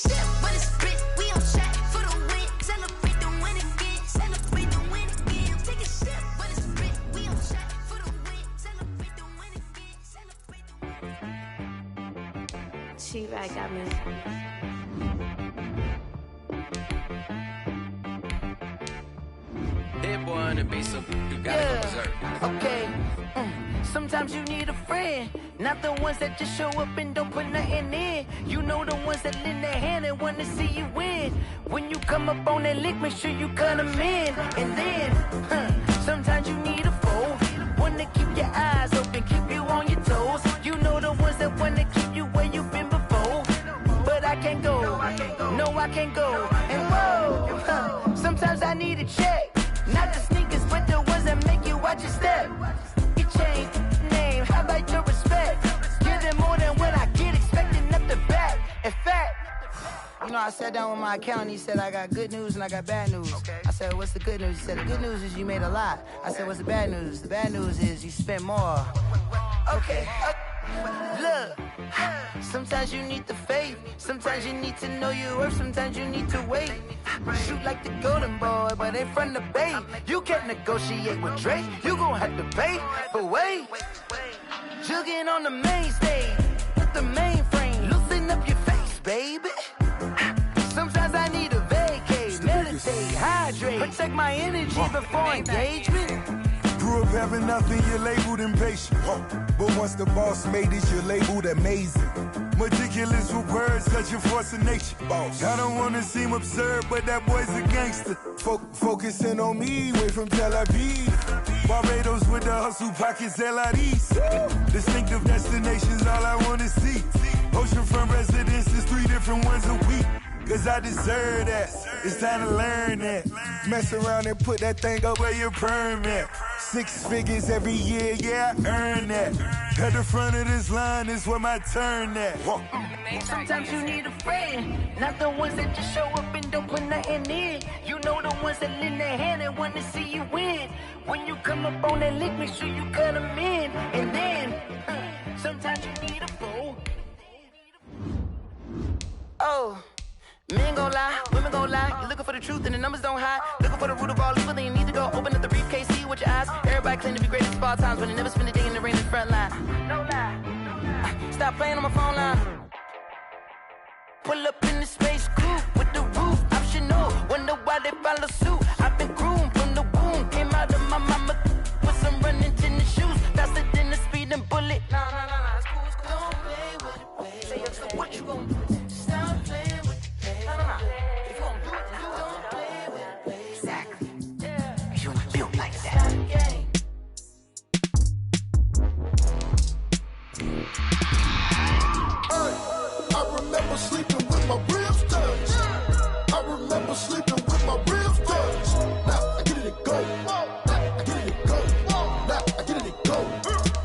shit when it's spit. We on track for the win. Celebrate the win again. Celebrate the win again. Take a shit when it's spit. We on track for the win. Celebrate the win again. Celebrate the win. She-Rag got me. Hit boy on the beat, so you gotta go berserk. Okay. Sometimes you need a friend, not the ones that just show up and don't put nothing in. You know the ones that lend their hand and wanna see you win. When you come up on that lick, make sure you cut them in. And then, sometimes you need a foe, one to keep your eyes open, keep you on your toes. You know the ones that wanna keep you where you've been before. But I can't go, no I can't go. And whoa, sometimes I need a check. Not the sneakers, but the ones that make you watch your step. You change name, how about your respect? Give them more than what I get, expecting up the back. In fact, you know, I sat down with my accountant, he said, I got good news and I got bad news. I said, what's the good news? He said, the good news is you made a lot. I said, what's the bad news? The bad news is you spent more. Okay. Look, sometimes you need the faith, sometimes you need to know your worth, sometimes you need to wait. Shoot like the golden boy, but ain't from the bay. You can't negotiate with Drake, you gon' have to pay. But wait, jugging on the main stage, with the mainframe, loosen up your face, baby. Sometimes I need a vacate, meditate, hydrate, protect my energy before engagement. Grew up having nothing, you're labeled impatient. But once the boss made it, you're labeled amazing. Meticulous with words, such a force of nature. I don't wanna seem absurd, but that boy's a gangster. Focusing on me, way from Tel Aviv. Barbados with the hustle pockets, LIDs. Distinctive destinations, all I wanna see. Oceanfront residences, 3 different ones a week. Cause I deserve that, it's time to learn that. Mess around and put that thing up where your permit. 6 figures every year, yeah, I earn that. At the front of this line is where my turn at. Sometimes you need a friend, not the ones that just show up and don't put nothing in. You know the ones that lend their hand and want to see you win. When you come up on that lick, make sure you cut them in. And then, sometimes you need a foe. Oh. Men gon' lie, women gon' lie. You're looking for the truth and the numbers don't hide. Looking for the root of all evil, then you need to go open up the briefcase, see with your eyes. Everybody claim to be great at all times, but they never spend a day in the rain in the front line. No lie. Stop playing on my phone line. Pull up in the space coupe with the roof optional. Wonder why they follow suit. I've been groomed from the womb. Came out of my mama with some running tennis shoes. Faster than the speeding bullet. No, it's cool, it's cool. Don't play with it, baby. Say up, so what you gon' do? Stop playing with it. If you gon' do it, then don't play with it, baby. Exactly. Yeah. You ain't built like that. I remember sleeping with my ribs touched. I remember sleeping with my ribs touched. Now I get it and go. Now I get it and go. Now I get it and go.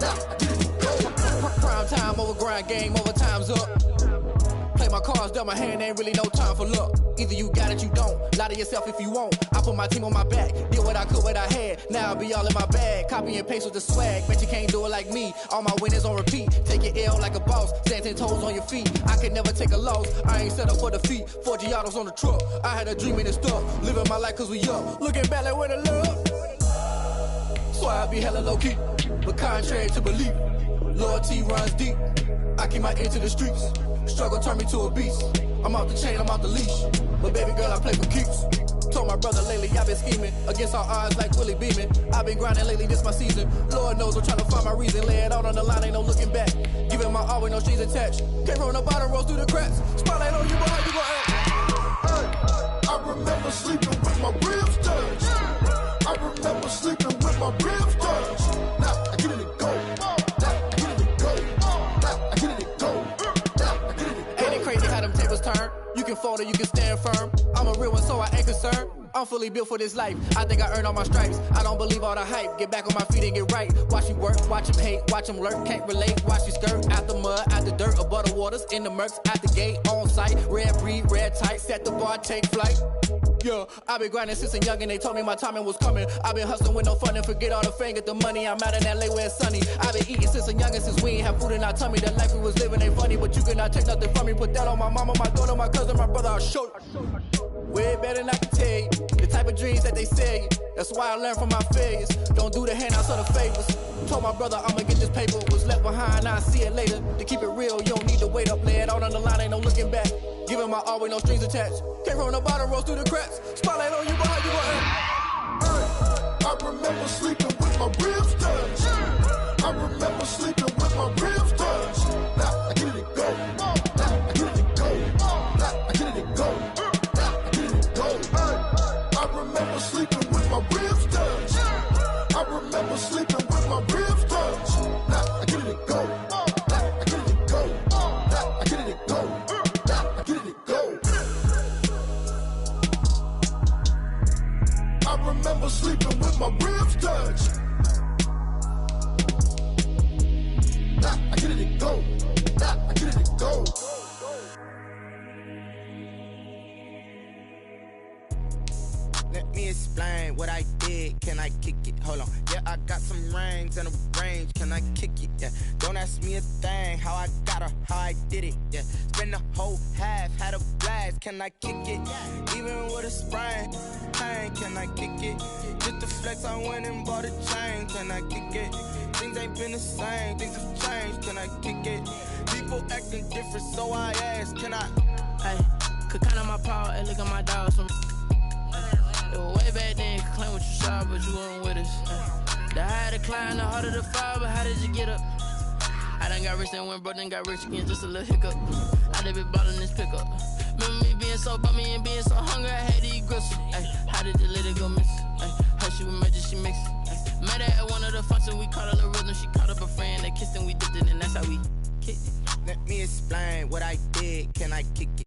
Now I get it and go. Prime time over grind game, over time's up. Play my cards, dealt my hand, ain't really no time for luck. Either you got it, you don't. Lie to yourself if you won't. I put my team on my back, did what I could, what I had. Now I'll be all in my bag. Copy and paste with the swag. Bet you can't do it like me. All my winners on repeat. Take your L like a boss. Stand 10 toes on your feet. I could never take a loss. I ain't set up for defeat. 4 Giottos on the truck. I had a dream and it stuck. Living my life cause we young. Looking back like where the love. So I be hella low key. But contrary to belief, loyalty runs deep. I keep my ear to the streets. Struggle turned me to a beast. I'm off the chain, I'm off the leash. But baby girl, I play for keeps. Told my brother lately, I've been scheming. Against all odds like Willie Beeman. I've been grinding lately, this my season. Lord knows I'm trying to find my reason. Lay it out on the line, ain't no looking back. Giving my all with no strings attached. Can't roll no bottom, rolls through the cracks. Spotlight on you, boy, how you gon' act? I remember sleeping with my ribs touched. I remember sleeping with my ribs touched. Now I get it and go. Now I get it and go. Now I get it and go. Now I get it and go. Ain't it crazy how them tables turn? You can fold or you can stand firm. I'm a real one, so I ain't concerned. I'm fully built for this life. I think I earned all my stripes. I don't believe all the hype. Get back on my feet and get right. Watch you work, watch him hate, watch him lurk. Can't relate, watch you skirt. Out the mud, out the dirt, above the waters, in the murks, out the gate, on sight. Red breed, red tight, set the bar, take flight. Yeah, I been grinding since a youngin', they told me my timing was coming. I been hustling with no fun and forget all the fame, get the money. I'm out in LA where it's sunny. I been eating since a youngin', since we ain't have food in our tummy. The life we was living ain't funny, but you cannot take nothing from me. Put that on my mama, my daughter, my cousin, my brother, I'll show you. Way better than I can tell you. The type of dreams that they sell you. That's why I learned from my failures. Don't do the handouts or the favors. Told my brother I'ma get this paper. Was left behind, I'll see it later. To keep it real, you don't need to wait up. Lay it out on the line, ain't no looking back. Giving my all with no strings attached. Came from the bottom, rose through the cracks. Spotlight on you, but how you gon' act? I remember sleeping with my ribs touched. I remember sleeping with my ribs touched. Now I get it go. Now I get it go. Now I get it go. Now I get it go. I remember sleeping with my ribs touched. I remember sleeping with my ribs touched. Now I get it go. Now I get it go. Now I get it go. Now I get it go. I remember sleeping with my ribs touched. Now I get it go. Now I get it go. Let me explain what I did. Can I kick it? Hold on. Yeah, I got some rings and a range. Can I kick it? Yeah. Don't ask me a thing. How I got her, how I did it. Yeah. Spend the whole half, had a blast. Can I kick it? Even with a sprain. Pain, can I kick it? Just the flex, I went and bought a chain. Can I kick it? Things ain't been the same. Things have changed. Can I kick it? People acting different, so I asked. Can I? Hey, could count on my power and look at my dogs. It was way back then, you could claim what you saw, but you weren't with us. The higher the climb, the harder the fall, but how did you get up? I done got rich and went broke, then got rich again, just a little hiccup. I done been ballin' this pickup. Remember me being so bummy and being so hungry, I had to eat gristle. How did the lady go miss? How she was magic, she mixed. Met her at one of the functions, we caught her the rhythm, she caught up a friend, they kissed and we dipped it, and that's how we kicked it. Let me explain what I did. Can I kick it?